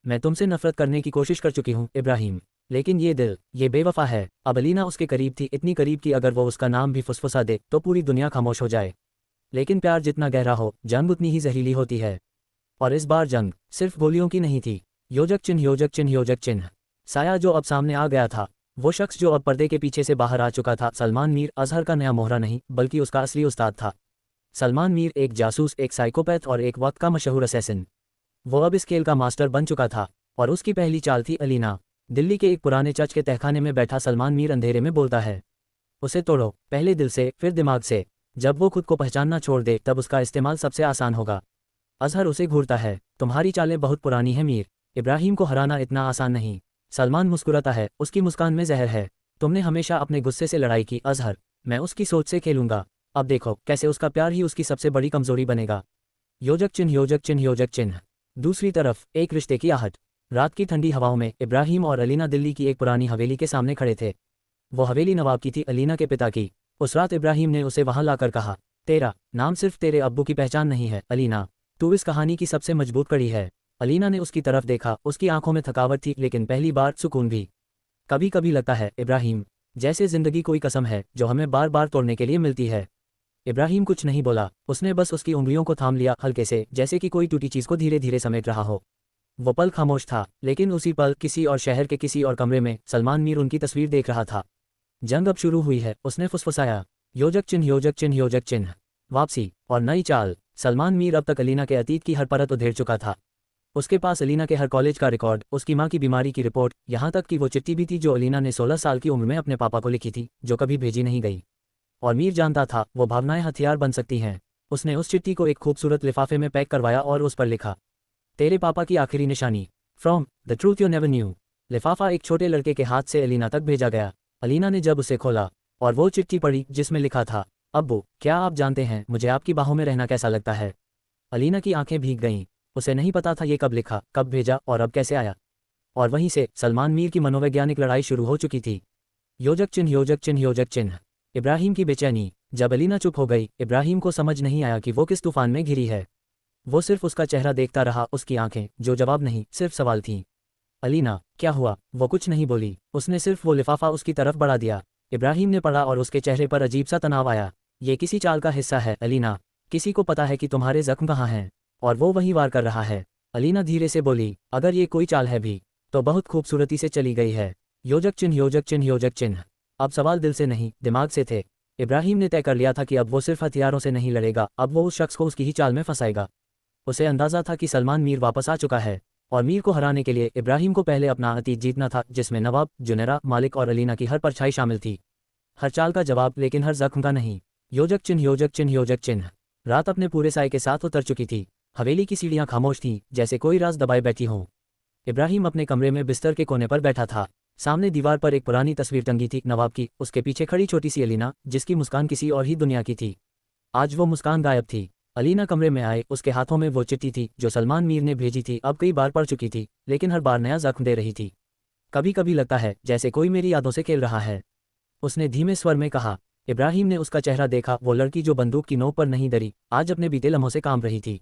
मैं तुमसे नफरत करने की कोशिश कर चुकी हूँ इब्राहिम, लेकिन ये दिल, ये बेवफा है। अब अलीना उसके करीब थी, इतनी करीब कि अगर वो उसका नाम भी फुसफुसा दे तो पूरी दुनिया खामोश हो जाए। लेकिन प्यार जितना गहरा हो, जंग उतनी ही जहरीली होती है। और इस बार जंग सिर्फ गोलियों की नहीं थी। योजक चिन्ह, योजक चिन्ह, योजक चिन्ह। साया जो अब सामने आ गया था, वो शख्स जो अब पर्दे के पीछे से बाहर आ चुका था, सलमान मीर, अजहर का नया मोहरा नहीं बल्कि उसका असली उस्ताद था। सलमान मीर एक जासूस, एक साइकोपैथ और एक वक्त का मशहूर असैसिन। वो अब इस खेल का मास्टर बन चुका था और उसकी पहली चाल थी अलीना। दिल्ली के एक पुराने चर्च के तहखाने में बैठा सलमान मीर अंधेरे में बोलता है, उसे तोड़ो, पहले दिल से फिर दिमाग से। जब वो खुद को पहचानना छोड़ दे तब उसका इस्तेमाल सबसे आसान होगा। अजहर उसे घूरता है, तुम्हारी चालें बहुत पुरानी हैं मीर, इब्राहिम को हराना इतना आसान नहीं। सलमान मुस्कुराता है, उसकी मुस्कान में जहर है। तुमने हमेशा अपने गुस्से से लड़ाई की अजहर, मैं उसकी सोच से खेलूंगा। अब देखो कैसे उसका प्यार ही उसकी सबसे बड़ी कमजोरी बनेगा। योजक चिन्ह, योजक चिन्ह, योजक चिन्ह। दूसरी तरफ एक रिश्ते की आहट। रात की ठंडी हवाओं में इब्राहिम और अलीना दिल्ली की एक पुरानी हवेली के सामने खड़े थे। वो हवेली नवाब की थी, अलीना के पिता की। उस रात इब्राहिम ने उसे वहां लाकर कहा, तेरा नाम सिर्फ तेरे अब्बू की पहचान नहीं है अलीना, तू इस कहानी की सबसे मजबूत कड़ी है। अलीना ने उसकी तरफ देखा, उसकी आंखों में थकावट थी लेकिन पहली बार सुकून भी। कभी कभी लगता है इब्राहिम, जैसे जिंदगी कोई कसम है जो हमें बार बार तोड़ने के लिए मिलती है। इब्राहिम कुछ नहीं बोला, उसने बस उसकी उंगलियों को थाम लिया हल्के से, जैसे कि कोई टूटी चीज को धीरे धीरे समेट रहा हो। वो पल खामोश था, लेकिन उसी पल किसी और शहर के किसी और कमरे में सलमान मीर उनकी तस्वीर देख रहा था। जंग अब शुरू हुई है, उसने फुसफुसाया। योजक चिन्ह, योजक चिन्ह, योजक चिन्ह। वापसी और नई चाल। सलमान मीर अब तक अलीना के अतीत की हर परत उधेड़ चुका था। उसके पास अलीना के हर कॉलेज का रिकॉर्ड, उसकी माँ की बीमारी की रिपोर्ट, यहाँ तक कि वो चिट्ठी भी थी जो अलीना ने 16 साल की उम्र में अपने पापा को लिखी थी, जो कभी भेजी नहीं गई। और मीर जानता था वो भावनाएं हथियार बन सकती हैं। उसने उस चिट्ठी को एक खूबसूरत लिफाफे में पैक करवाया और उस पर लिखा, तेरे पापा की आखिरी निशानी, from the truth you never knew. लिफाफा एक छोटे लड़के के हाथ से अलीना तक भेजा गया। अलीना ने जब उसे खोला और वो चिट्ठी पढ़ी जिसमें लिखा था, अब्बू, क्या आप जानते हैं मुझे आपकी बाहों में रहना कैसा लगता है। अलीना की आंखें भीग गईं। उसे नहीं पता था ये कब लिखा, कब भेजा और अब कैसे आया। और वहीं से सलमान मीर की मनोवैज्ञानिक लड़ाई शुरू हो चुकी थी। योजक चिन्ह, योजक चिन्ह, योजक चिन्ह। इब्राहिम की बेचैनी। जब अलीना चुप हो गई, इब्राहिम को समझ नहीं आया कि वो किस तूफान में घिरी है। वो सिर्फ उसका चेहरा देखता रहा, उसकी आंखें जो जवाब नहीं सिर्फ सवाल थीं। अलीना, क्या हुआ? वो कुछ नहीं बोली, उसने सिर्फ वो लिफाफा उसकी तरफ बढ़ा दिया। इब्राहिम ने पढ़ा और उसके चेहरे पर अजीब सा तनाव आया। ये किसी चाल का हिस्सा है अलीना, किसी को पता है कि तुम्हारे जख्म कहाँ हैं, और वो वही वार कर रहा है। अलीना धीरे से बोली, अगर ये कोई चाल है भी तो बहुत खूबसूरती से चली गई है। योजक चिन्ह, योजक चिन्ह, योजक चिन्ह। अब सवाल दिल से नहीं दिमाग से थे। इब्राहिम ने तय कर लिया था कि अब वो सिर्फ हथियारों से नहीं लड़ेगा, अब वो उस शख्स को उसकी ही चाल में फंसाएगा। उसे अंदाजा था कि सलमान मीर वापस आ चुका है, और मीर को हराने के लिए इब्राहिम को पहले अपना अतीत जीतना था, जिसमें नवाब, जुनेरा, मालिक और अलीना की हर परछाई शामिल थी। हर चाल का जवाब, लेकिन हर जख्म का नहीं। योजक चिन्ह, योजक चिन्ह, योजक चिन्ह। रात अपने पूरे साय के साथ उतर चुकी थी। हवेली की सीढ़ियां खामोश थीं, जैसे कोई राज दबाए बैठी हों। इब्राहिम अपने कमरे में बिस्तर के कोने पर बैठा था। सामने दीवार पर एक पुरानी तस्वीर टंगी थी, नवाब की। उसके पीछे खड़ी छोटी सी अलीना, जिसकी मुस्कान किसी और ही दुनिया की थी। आज वो मुस्कान गायब थी। अलीना कमरे में आए, उसके हाथों में वो चिट्ठी थी जो सलमान मीर ने भेजी थी। अब कई बार पढ़ चुकी थी, लेकिन हर बार नया जख्म दे रही थी। कभी कभी लगता है जैसे कोई मेरी यादों से खेल रहा है, उसने धीमे स्वर में कहा। इब्राहिम ने उसका चेहरा देखा, वो लड़की जो बंदूक की नोक पर नहीं डरी, आज अपने बीते लम्हों से काम रही थी।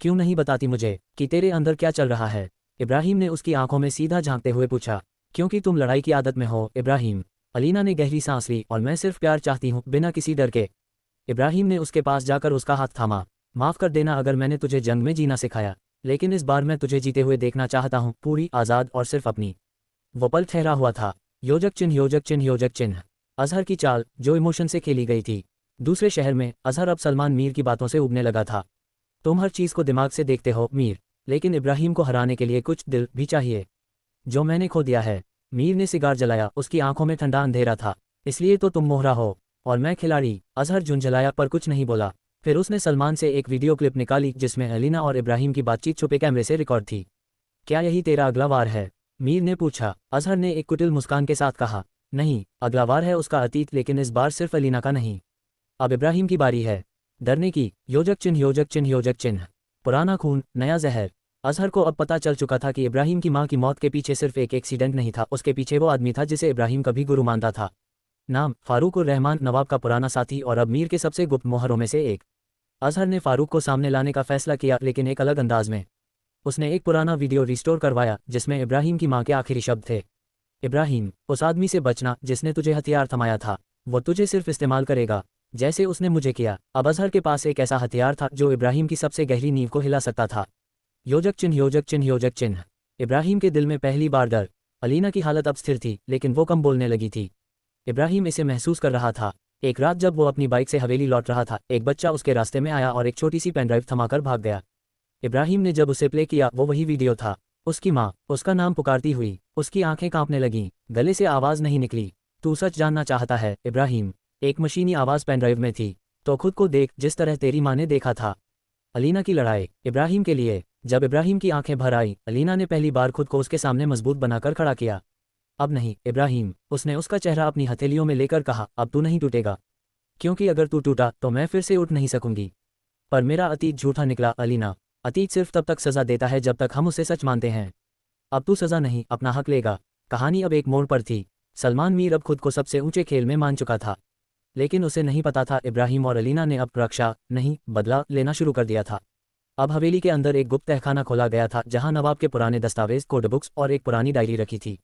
क्यों नहीं बताती मुझे कि तेरे अंदर क्या चल रहा है? इब्राहिम ने उसकी आंखों में सीधा झांकते हुए पूछा। क्योंकि तुम लड़ाई की आदत में हो इब्राहिम। अलीना ने गहरी सांस ली। और मैं सिर्फ प्यार चाहती हूँ, बिना किसी डर के। इब्राहिम ने उसके पास जाकर उसका हाथ थामा। माफ कर देना अगर मैंने तुझे जंग में जीना सिखाया, लेकिन इस बार मैं तुझे जीते हुए देखना चाहता हूँ, पूरी, आज़ाद और सिर्फ अपनी। वो पल ठहरा हुआ था। योजक चिन्ह, योजक चिन्ह, योजक चिन्ह। अजहर की चाल जो इमोशन से खेली गई थी। दूसरे शहर में अजहर अब सलमान मीर की बातों से उबने लगा था। तुम हर चीज़ को दिमाग से देखते हो मीर, लेकिन इब्राहिम को हराने के लिए कुछ दिल भी चाहिए, जो मैंने खो दिया है। मीर ने सिगार जलाया, उसकी आंखों में ठंडा अंधेरा था। इसलिए तो तुम मोहरा हो और मैं खिलाड़ी। अजहर झुंझलाया पर कुछ नहीं बोला। फिर उसने सलमान से एक वीडियो क्लिप निकाली जिसमें अलीना और इब्राहिम की बातचीत छुपे कैमरे से रिकॉर्ड थी। क्या यही तेरा अगला वार है? मीर ने पूछा। अजहर ने एक कुटिल मुस्कान के साथ कहा, नहीं, अगला वार है उसका अतीत, लेकिन इस बार सिर्फ अलीना का नहीं। अब इब्राहिम की बारी है डरने की। योजक चिन्ह, योजक चिन्ह, योजक चिन्ह। पुराना खून, नया जहर। अजहर को अब पता चल चुका था कि इब्राहिम की मां की मौत के पीछे सिर्फ एक एक्सीडेंट नहीं था, उसके पीछे वो आदमी था जिसे इब्राहिम कभी गुरु मानता था। नाम फारूक उर रहमान, नवाब का पुराना साथी और अब मीर के सबसे गुप्त मोहरों में से एक। अजहर ने फारूक को सामने लाने का फैसला किया, लेकिन एक अलग अंदाज में। उसने एक पुराना वीडियो रिस्टोर करवाया जिसमें इब्राहिम की मां के आखिरी शब्द थे, इब्राहिम, उस आदमी से बचना जिसने तुझे हथियार थमाया था। वो तुझे सिर्फ इस्तेमाल करेगा, जैसे उसने मुझे किया। अब अजहर के पास एक ऐसा हथियार था जो इब्राहिम की सबसे गहरी नींव को हिला सकता था। योजक चिन्ह, योजक चिन्ह, योजक चिन्ह। इब्राहिम के दिल में पहली बार डर। अलीना की हालत अब स्थिर थी, लेकिन वो कम बोलने लगी थी। इब्राहिम इसे महसूस कर रहा था। एक रात जब वो अपनी बाइक से हवेली लौट रहा था, एक बच्चा उसके रास्ते में आया और एक छोटी सी पेनड्राइव थमाकर भाग गया। इब्राहिम ने जब उसे प्ले किया, वो वही वीडियो था। उसकी माँ उसका नाम पुकारती हुई। उसकी आंखें कांपने लगीं, गले से आवाज़ नहीं निकली। तू सच जानना चाहता है इब्राहिम? एक मशीनी आवाज़ पेनड्राइव में थी। तो खुद को देख जिस तरह तेरी माँ ने देखा था। अलीना की लड़ाई इब्राहिम के लिए। जब इब्राहिम की आंखें भर आई, अलीना ने पहली बार खुद को उसके सामने मजबूत बनाकर खड़ा किया। अब नहीं इब्राहिम, उसने उसका चेहरा अपनी हथेलियों में लेकर कहा, अब तू नहीं टूटेगा, क्योंकि अगर तू टूटा तो मैं फिर से उठ नहीं सकूंगी। पर मेरा अतीत झूठा निकला अलीना। अतीत सिर्फ तब तक सज़ा देता है जब तक हम उसे सच मानते हैं। अब तू सज़ा नहीं, अपना हक लेगा। कहानी अब एक मोड़ पर थी। सलमान मीर अब खुद को सबसे ऊंचे खेल में मान चुका था, लेकिन उसे नहीं पता था इब्राहिम और अलीना ने अब रक्षा नहीं, बदला लेना शुरू कर दिया था। अब हवेली के अंदर एक गुप्त तहखाना खोला गया था जहां नवाब के पुराने दस्तावेज, कोड बुक्स और एक पुरानी डायरी रखी थी।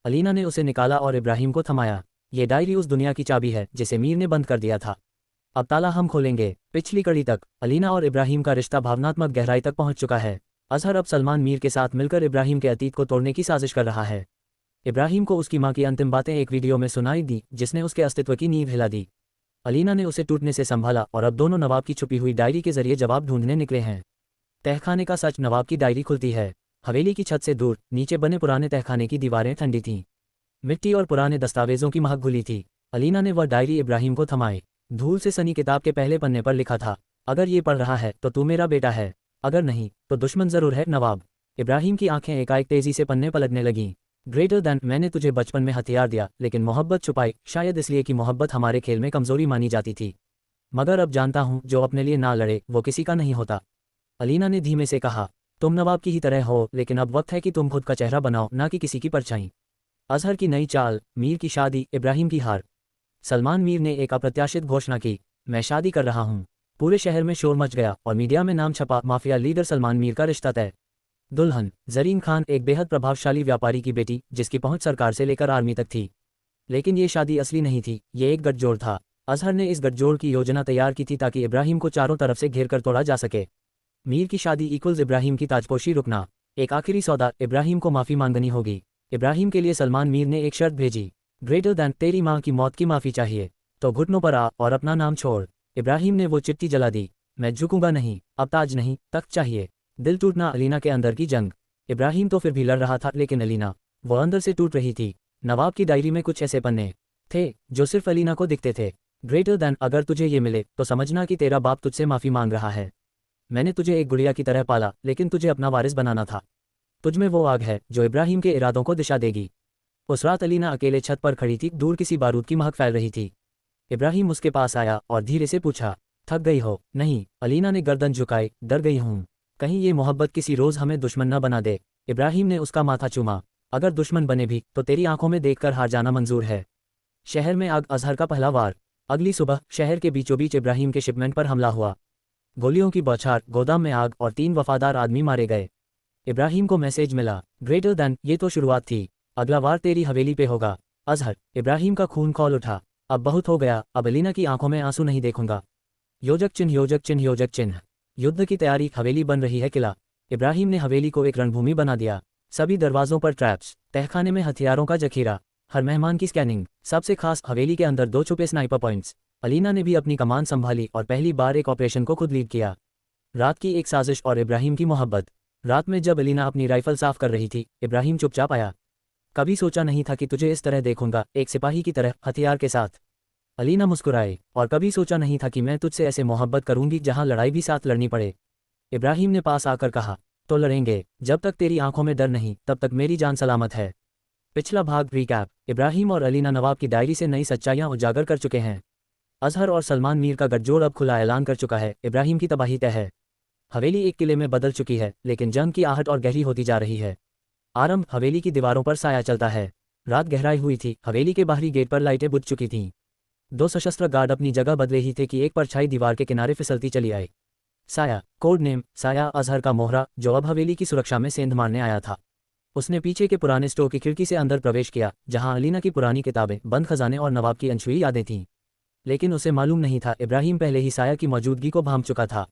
अलीना ने उसे निकाला और इब्राहिम को थमाया। ये डायरी उस दुनिया की चाबी है जिसे मीर ने बंद कर दिया था। अब ताला हम खोलेंगे। पिछली कड़ी तक अलीना और इब्राहिम का रिश्ता भावनात्मक गहराई तक पहुंच चुका है। अजहर अब सलमान मीर के साथ मिलकर इब्राहिम के अतीत को तोड़ने की साजिश कर रहा है। इब्राहिम को उसकी मां की अंतिम बातें एक वीडियो में सुनाई दी, जिसने उसके अस्तित्व की नींव हिला दी। अलीना ने उसे टूटने से संभाला और अब दोनों नवाब की छुपी हुई डायरी के जरिए जवाब ढूंढने निकले हैं। तहखाने का सच। नवाब की डायरी खुलती है। हवेली की छत से दूर नीचे बने पुराने तहखाने की दीवारें ठंडी थीं। मिट्टी और पुराने दस्तावेजों की महक घुली थी। अलीना ने वह डायरी इब्राहिम को थमाई। धूल से सनी किताब के पहले पन्ने पर लिखा था, अगर ये पढ़ रहा है तो तू मेरा बेटा है, अगर नहीं तो दुश्मन जरूर है नवाब। इब्राहिम की आंखें एकाएक तेजी से पन्ने पलटने लगीं। ग्रेटर दैन, मैंने तुझे बचपन में हथियार दिया लेकिन मोहब्बत छुपाई, शायद इसलिए कि मोहब्बत हमारे खेल में कमजोरी मानी जाती थी। मगर अब जानता हूं, जो अपने लिए ना लड़े वो किसी का नहीं होता। अलीना ने धीमे से कहा, तुम नवाब की ही तरह हो, लेकिन अब वक्त है कि तुम खुद का चेहरा बनाओ, ना कि किसी की परछाई। अजहर की नई चाल, मीर की शादी, इब्राहिम की हार। सलमान मीर ने एक अप्रत्याशित घोषणा की, मैं शादी कर रहा हूं। पूरे शहर में शोर मच गया और मीडिया में नाम छपा, माफिया लीडर सलमान मीर का रिश्ता तय। दुल्हन जरीन खान, एक बेहद प्रभावशाली व्यापारी की बेटी, जिसकी पहुंच सरकार से लेकर आर्मी तक थी। लेकिन ये शादी असली नहीं थी, ये एक गठजोड़ था। अजहर ने इस गठजोड़ की योजना तैयार की थी ताकि इब्राहिम को चारों तरफ से घेर कर तोड़ा जा सके। मीर की शादी इक्वल्स इब्राहिम की ताजपोशी रुकना। एक आखिरी सौदा, इब्राहिम को माफी मांगनी होगी। इब्राहिम के लिए सलमान मीर ने एक शर्त भेजी, ग्रेटर दैन, तेरी मां की मौत की माफी चाहिए तो घुटनों पर आ और अपना नाम छोड़। इब्राहिम ने वो चिट्ठी जला दी, मैं झुकूंगा नहीं, अब ताज नहीं तख्त चाहिए। दिल टूटना, अलीना के अंदर की जंग। इब्राहिम तो फिर भी लड़ रहा था, लेकिन अलीना, वो अंदर से टूट रही थी। नवाब की डायरी में कुछ ऐसे पन्ने थे जो सिर्फ अलीना को दिखते थे। ग्रेटर दैन, अगर तुझे ये मिले तो समझना कि तेरा बाप तुझसे माफी मांग रहा है। मैंने तुझे एक गुड़िया की तरह पाला, लेकिन तुझे अपना वारिस बनाना था। तुझमें वो आग है जो इब्राहिम के इरादों को दिशा देगी। उस रात अलीना अकेले छत पर खड़ी थी, दूर किसी बारूद की महक फैल रही थी। इब्राहिम उसके पास आया और धीरे से पूछा, थक गई हो? नहीं, अलीना ने गर्दन झुकाई, डर गई हूं, कहीं ये मोहब्बत किसी रोज हमें दुश्मन न बना दे। इब्राहिम ने उसका माथा चूमा, अगर दुश्मन बने भी तो तेरी आंखों में देखकर हार जाना मंजूर है। शहर में आग, अजहर का पहला वार। अगली सुबह शहर के बीचों बीच इब्राहिम के शिपमेंट पर हमला हुआ। गोलियों की बौछार, गोदाम में आग और 3 वफादार आदमी मारे गए। इब्राहिम को मैसेज मिला, ग्रेटर दैन, ये तो शुरुआत थी, अगला वार तेरी हवेली पे होगा। अजहर। इब्राहिम का खून खौल उठा, अब बहुत हो गया, अब अलीना की आंखों में आंसू नहीं देखूंगा। योजक चिन्ह, योजक चिन्ह, योजक चिन्ह। युद्ध की तैयारी, हवेली बन रही है किला। इब्राहिम ने हवेली को एक रणभूमि बना दिया। सभी दरवाजों पर ट्रैप्स, तहखाने में हथियारों का जखीरा, हर मेहमान की स्कैनिंग। सबसे खास, हवेली के अंदर 2 छुपे स्नाइपर पॉइंट्स। अलीना ने भी अपनी कमान संभाली और पहली बार एक ऑपरेशन को खुद लीड किया। रात की एक साजिश और इब्राहिम की मोहब्बत। रात में जब अलीना अपनी राइफल साफ कर रही थी, इब्राहिम चुपचाप आया। कभी सोचा नहीं था कि तुझे इस तरह देखूंगा, एक सिपाही की तरह, हथियार के साथ। अलीना मुस्कुराए, और कभी सोचा नहीं था कि मैं तुझसे ऐसे मोहब्बत करूंगी जहां लड़ाई भी साथ लड़नी पड़े। इब्राहिम ने पास आकर कहा, तो लड़ेंगे, जब तक तेरी आंखों में डर नहीं तब तक मेरी जान सलामत है। पिछला भाग रिकैप। इब्राहिम और अलीना नवाब की डायरी से नई सच्चाइयां उजागर कर चुके हैं। अजहर और सलमान मीर का गठजोड़ अब खुला ऐलान कर चुका है, इब्राहिम की तबाही तय है। हवेली एक किले में बदल चुकी है, लेकिन जंग की आहट और गहरी होती जा रही है। आरंभ, हवेली की दीवारों पर साया चलता है। रात गहराई हुई थी, हवेली के बाहरी गेट पर लाइटें बुझ चुकी थीं। 2 सशस्त्र गार्ड अपनी जगह बदले ही थे कि एक परछाई दीवार के किनारे फिसलती चली आई। साया, कोड नेम साया, अजहर का मोहरा, जो अब हवेली की सुरक्षा में सेंध मारने आया था। उसने पीछे के पुराने स्टोर की खिड़की से अंदर प्रवेश किया, जहां अलीना की पुरानी किताबें, बंद खजाने और नवाब की अनछुई यादें थीं। लेकिन उसे मालूम नहीं था, इब्राहिम पहले ही साया की मौजूदगी को भांप चुका था।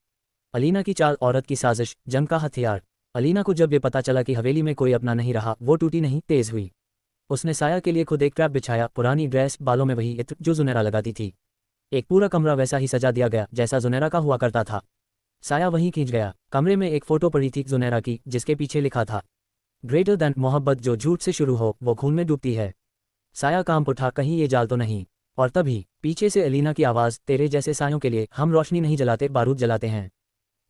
अलीना की चाल, औरत की साजिश, जंग का हथियार। अलीना को जब ये पता चला कि हवेली में कोई अपना नहीं रहा, वो टूटी नहीं, तेज हुई। उसने साया के लिए खुद एक ट्रैप बिछाया, पुरानी ड्रेस, बालों में वही इत्र जो जुनैरा लगाती थी। एक पूरा कमरा वैसा ही सजा दिया गया जैसा जुनैरा का हुआ करता था। साया वहीं खींच गया। कमरे में एक फोटो पड़ी थी जुनैरा की, जिसके पीछे लिखा था, ग्रेटर दैन, मोहब्बत जो झूठ से शुरू हो वो खून में डूबती है। साया कांप उठा, कहीं ये जाल तो नहीं। और तभी पीछे से अलीना की आवाज़, तेरे जैसे सायों के लिए हम रोशनी नहीं जलाते, बारूद जलाते हैं।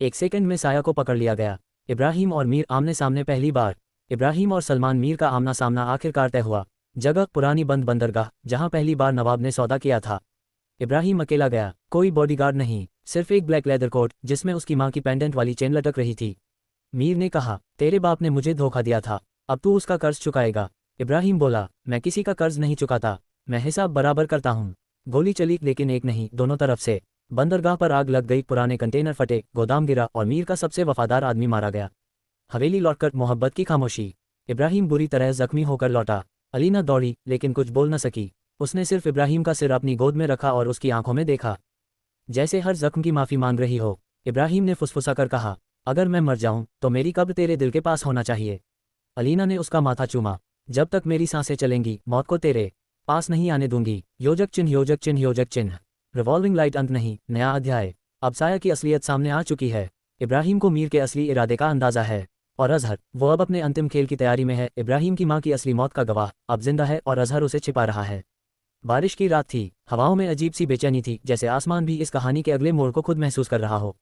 एक सेकंड में साया को पकड़ लिया गया। इब्राहिम और मीर आमने सामने पहली बार। इब्राहिम और सलमान मीर का आमना सामना आखिरकार तय हुआ। जगह, पुरानी बंद बंदरगाह, जहां पहली बार नवाब ने सौदा किया था। इब्राहिम अकेला गया, कोई बॉडीगार्ड नहीं, सिर्फ एक ब्लैक लेदर कोट जिसमें उसकी मां की पेंडेंट वाली चेन लटक रही थी। मीर ने कहा, तेरे बाप ने मुझे धोखा दिया था, अब तू उसका कर्ज चुकाएगा। इब्राहिम बोला, मैं किसी का कर्ज नहीं चुकाता, मैं हिसाब बराबर करता हूँ। गोली चली, लेकिन एक नहीं, दोनों तरफ से। बंदरगाह पर आग लग गई, पुराने कंटेनर फटे, गोदाम गिरा और मीर का सबसे वफादार आदमी मारा गया। हवेली लौटकर मोहब्बत की खामोशी। इब्राहिम बुरी तरह जख्मी होकर लौटा। अलीना दौड़ी, लेकिन कुछ बोल न सकी। उसने सिर्फ इब्राहिम का सिर अपनी गोद में रखा और उसकी आंखों में देखा। जैसे हर जख्म की माफ़ी मांग रही हो। इब्राहिम ने फुसफुसा कर कहा, अगर मैं मर जाऊं तो मेरी कब्र तेरे दिल के पास होना चाहिए। अलीना ने उसका माथा चूमा। जब तक मेरी सांसें चलेंगी मौत को तेरे पास नहीं आने दूंगी। योजक चिन्ह योजक चिन्ह योजक चिन्ह। रिवॉल्विंग लाइट अंत नहीं, नया अध्याय। अब साया की असलियत सामने आ चुकी है। इब्राहिम को मीर के असली इरादे का अंदाजा है। और अजहर, वो अब अपने अंतिम खेल की तैयारी में है। इब्राहिम की माँ की असली मौत का गवाह अब जिंदा है और अजहर उसे छिपा रहा है। बारिश की रात थी, हवाओं में अजीब सी बेचैनी थी, जैसे आसमान भी इस कहानी के अगले मोड़ को खुद महसूस कर रहा हो।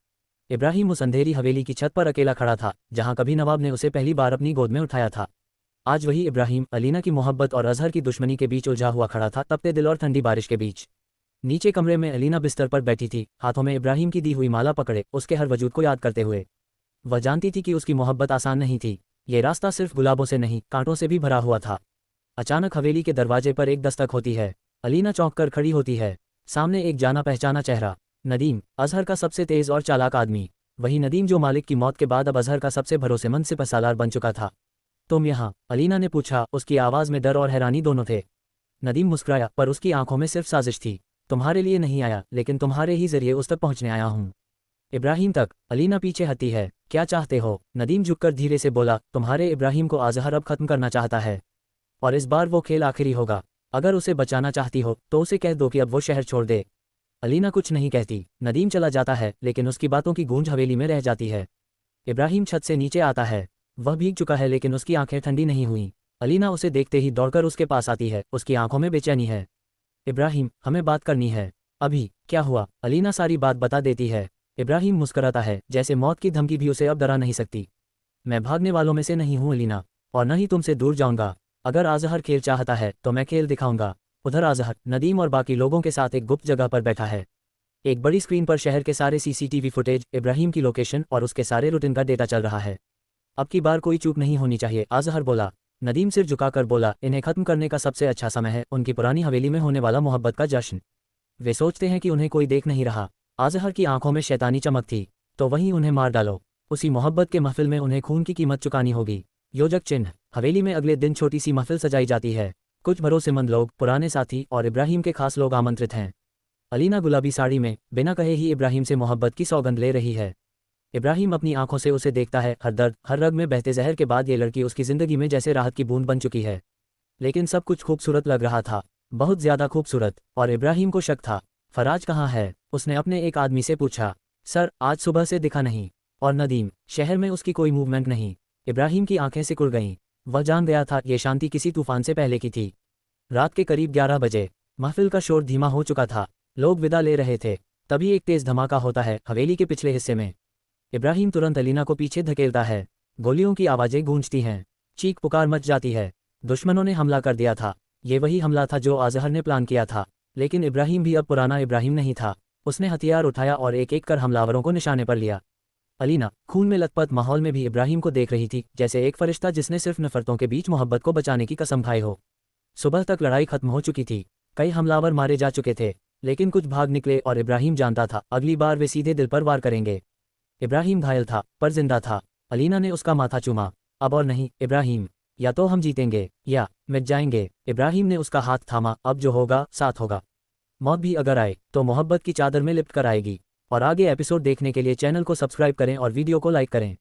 इब्राहिम उस अंधेरी हवेली की छत पर अकेला खड़ा था, जहां कभी नवाब ने उसे पहली बार अपनी गोद में उठाया था। आज वही इब्राहिम अलीना की मोहब्बत और अजहर की दुश्मनी के बीच उलझा हुआ खड़ा था, तपते दिल और ठंडी बारिश के बीच। नीचे कमरे में अलीना बिस्तर पर बैठी थी, हाथों में इब्राहिम की दी हुई माला पकड़े, उसके हर वजूद को याद करते हुए। वह जानती थी कि उसकी मोहब्बत आसान नहीं थी। ये रास्ता सिर्फ गुलाबों से नहीं, कांटों से भी भरा हुआ था। अचानक हवेली के दरवाजे पर एक दस्तक होती है। अलीना चौंक कर खड़ी होती है। सामने एक जाना पहचाना चेहरा। नदीम, अजहर का सबसे तेज और चालाक आदमी। वही नदीम जो मालिक की मौत के बाद अब अजहर का सबसे भरोसेमंद सिपहसालार बन चुका था। तुम यहाँ? अलीना ने पूछा, उसकी आवाज़ में डर और हैरानी दोनों थे। नदीम मुस्कुराया, पर उसकी आंखों में सिर्फ साजिश थी। तुम्हारे लिए नहीं आया, लेकिन तुम्हारे ही जरिए उस तक पहुंचने आया हूँ। इब्राहिम तक? अलीना पीछे हटी है। क्या चाहते हो? नदीम झुककर धीरे से बोला, तुम्हारे इब्राहिम को अजहर अब खत्म करना चाहता है। और इस बार वो खेल आखिरी होगा। अगर उसे बचाना चाहती हो तो उसे कह दो कि अब वो शहर छोड़ दे। अलीना कुछ नहीं कहती। नदीम चला जाता है, लेकिन उसकी बातों की गूंज हवेली में रह जाती है। इब्राहिम छत से नीचे आता है। वह भीग चुका है, लेकिन उसकी आंखें ठंडी नहीं हुई। अलीना उसे देखते ही दौड़कर उसके पास आती है, उसकी आंखों में बेचैनी है। इब्राहिम, हमें बात करनी है। अभी? क्या हुआ? अलीना सारी बात बता देती है। इब्राहिम मुस्कुराता है, जैसे मौत की धमकी भी उसे अब डरा नहीं सकती। मैं भागने वालों में से नहीं हूँ अलीना, और न ही तुमसे दूर जाऊंगा। अगर अजहर खेल चाहता है तो मैं खेल दिखाऊंगा। उधर अजहर, नदीम और बाकी लोगों के साथ एक गुप्त जगह पर बैठा है। एक बड़ी स्क्रीन पर शहर के सारे सीसीटीवी फुटेज, इब्राहिम की लोकेशन और उसके सारे रूटीन का डेटा चल रहा है। अब की बार कोई चूक नहीं होनी चाहिए, अजहर बोला। नदीम सिर झुकाकर बोला, इन्हें खत्म करने का सबसे अच्छा समय है, उनकी पुरानी हवेली में होने वाला मोहब्बत का जश्न। वे सोचते हैं कि उन्हें कोई देख नहीं रहा। अजहर की आंखों में शैतानी चमक थी। तो वहीं उन्हें मार डालो। उसी मोहब्बत के महफिल में उन्हें खून की कीमत चुकानी होगी। योजक चिन्ह। हवेली में अगले दिन छोटी सी महफिल सजाई जाती है। कुछ भरोसेमंद लोग, पुराने साथी और इब्राहिम के खास लोग आमंत्रित हैं। अलीना गुलाबी साड़ी में बिना कहे ही इब्राहिम से मोहब्बत की सौगंध ले रही है। इब्राहिम अपनी आंखों से उसे देखता है। हर दर्द, हर रग में बहते जहर के बाद ये लड़की उसकी जिंदगी में जैसे राहत की बूंद बन चुकी है। लेकिन सब कुछ खूबसूरत लग रहा था, बहुत ज्यादा खूबसूरत। और इब्राहिम को शक था। फराज कहाँ है? उसने अपने एक आदमी से पूछा। सर, आज सुबह से दिखा नहीं। और नदीम? शहर में उसकी कोई मूवमेंट नहीं। इब्राहिम की आंखें सिकुड़ गईं। वह जान गया था ये शांति किसी तूफान से पहले की थी। रात के करीब 11 बजे। महफिल का शोर धीमा हो चुका था। लोग विदा ले रहे थे। तभी एक तेज धमाका होता है हवेली के पिछले हिस्से में। इब्राहिम तुरंत अलीना को पीछे धकेलता है। गोलियों की आवाजें गूंजती हैं। चीख पुकार मच जाती है। दुश्मनों ने हमला कर दिया था। ये वही हमला था जो अजहर ने प्लान किया था। लेकिन इब्राहिम भी अब पुराना इब्राहिम नहीं था। उसने हथियार उठाया और एक एक कर हमलावरों को निशाने पर लिया। अलीना खून में लथपथ माहौल में भी इब्राहिम को देख रही थी, जैसे एक फरिश्ता जिसने सिर्फ नफरतों के बीच मोहब्बत को बचाने की कसम खाई हो। सुबह तक लड़ाई खत्म हो चुकी थी। कई हमलावर मारे जा चुके थे, लेकिन कुछ भाग निकले और इब्राहिम जानता था अगली बार वे सीधे दिल पर वार करेंगे। इब्राहिम घायल था, पर जिंदा था। अलीना ने उसका माथा चूमा। अब और नहीं इब्राहिम, या तो हम जीतेंगे या मिट जाएंगे। इब्राहिम ने उसका हाथ थामा। अब जो होगा साथ होगा। मौत भी अगर आए तो मोहब्बत की चादर में लिपट कर आएगी। और आगे एपिसोड देखने के लिए चैनल को सब्सक्राइब करें और वीडियो को लाइक करें।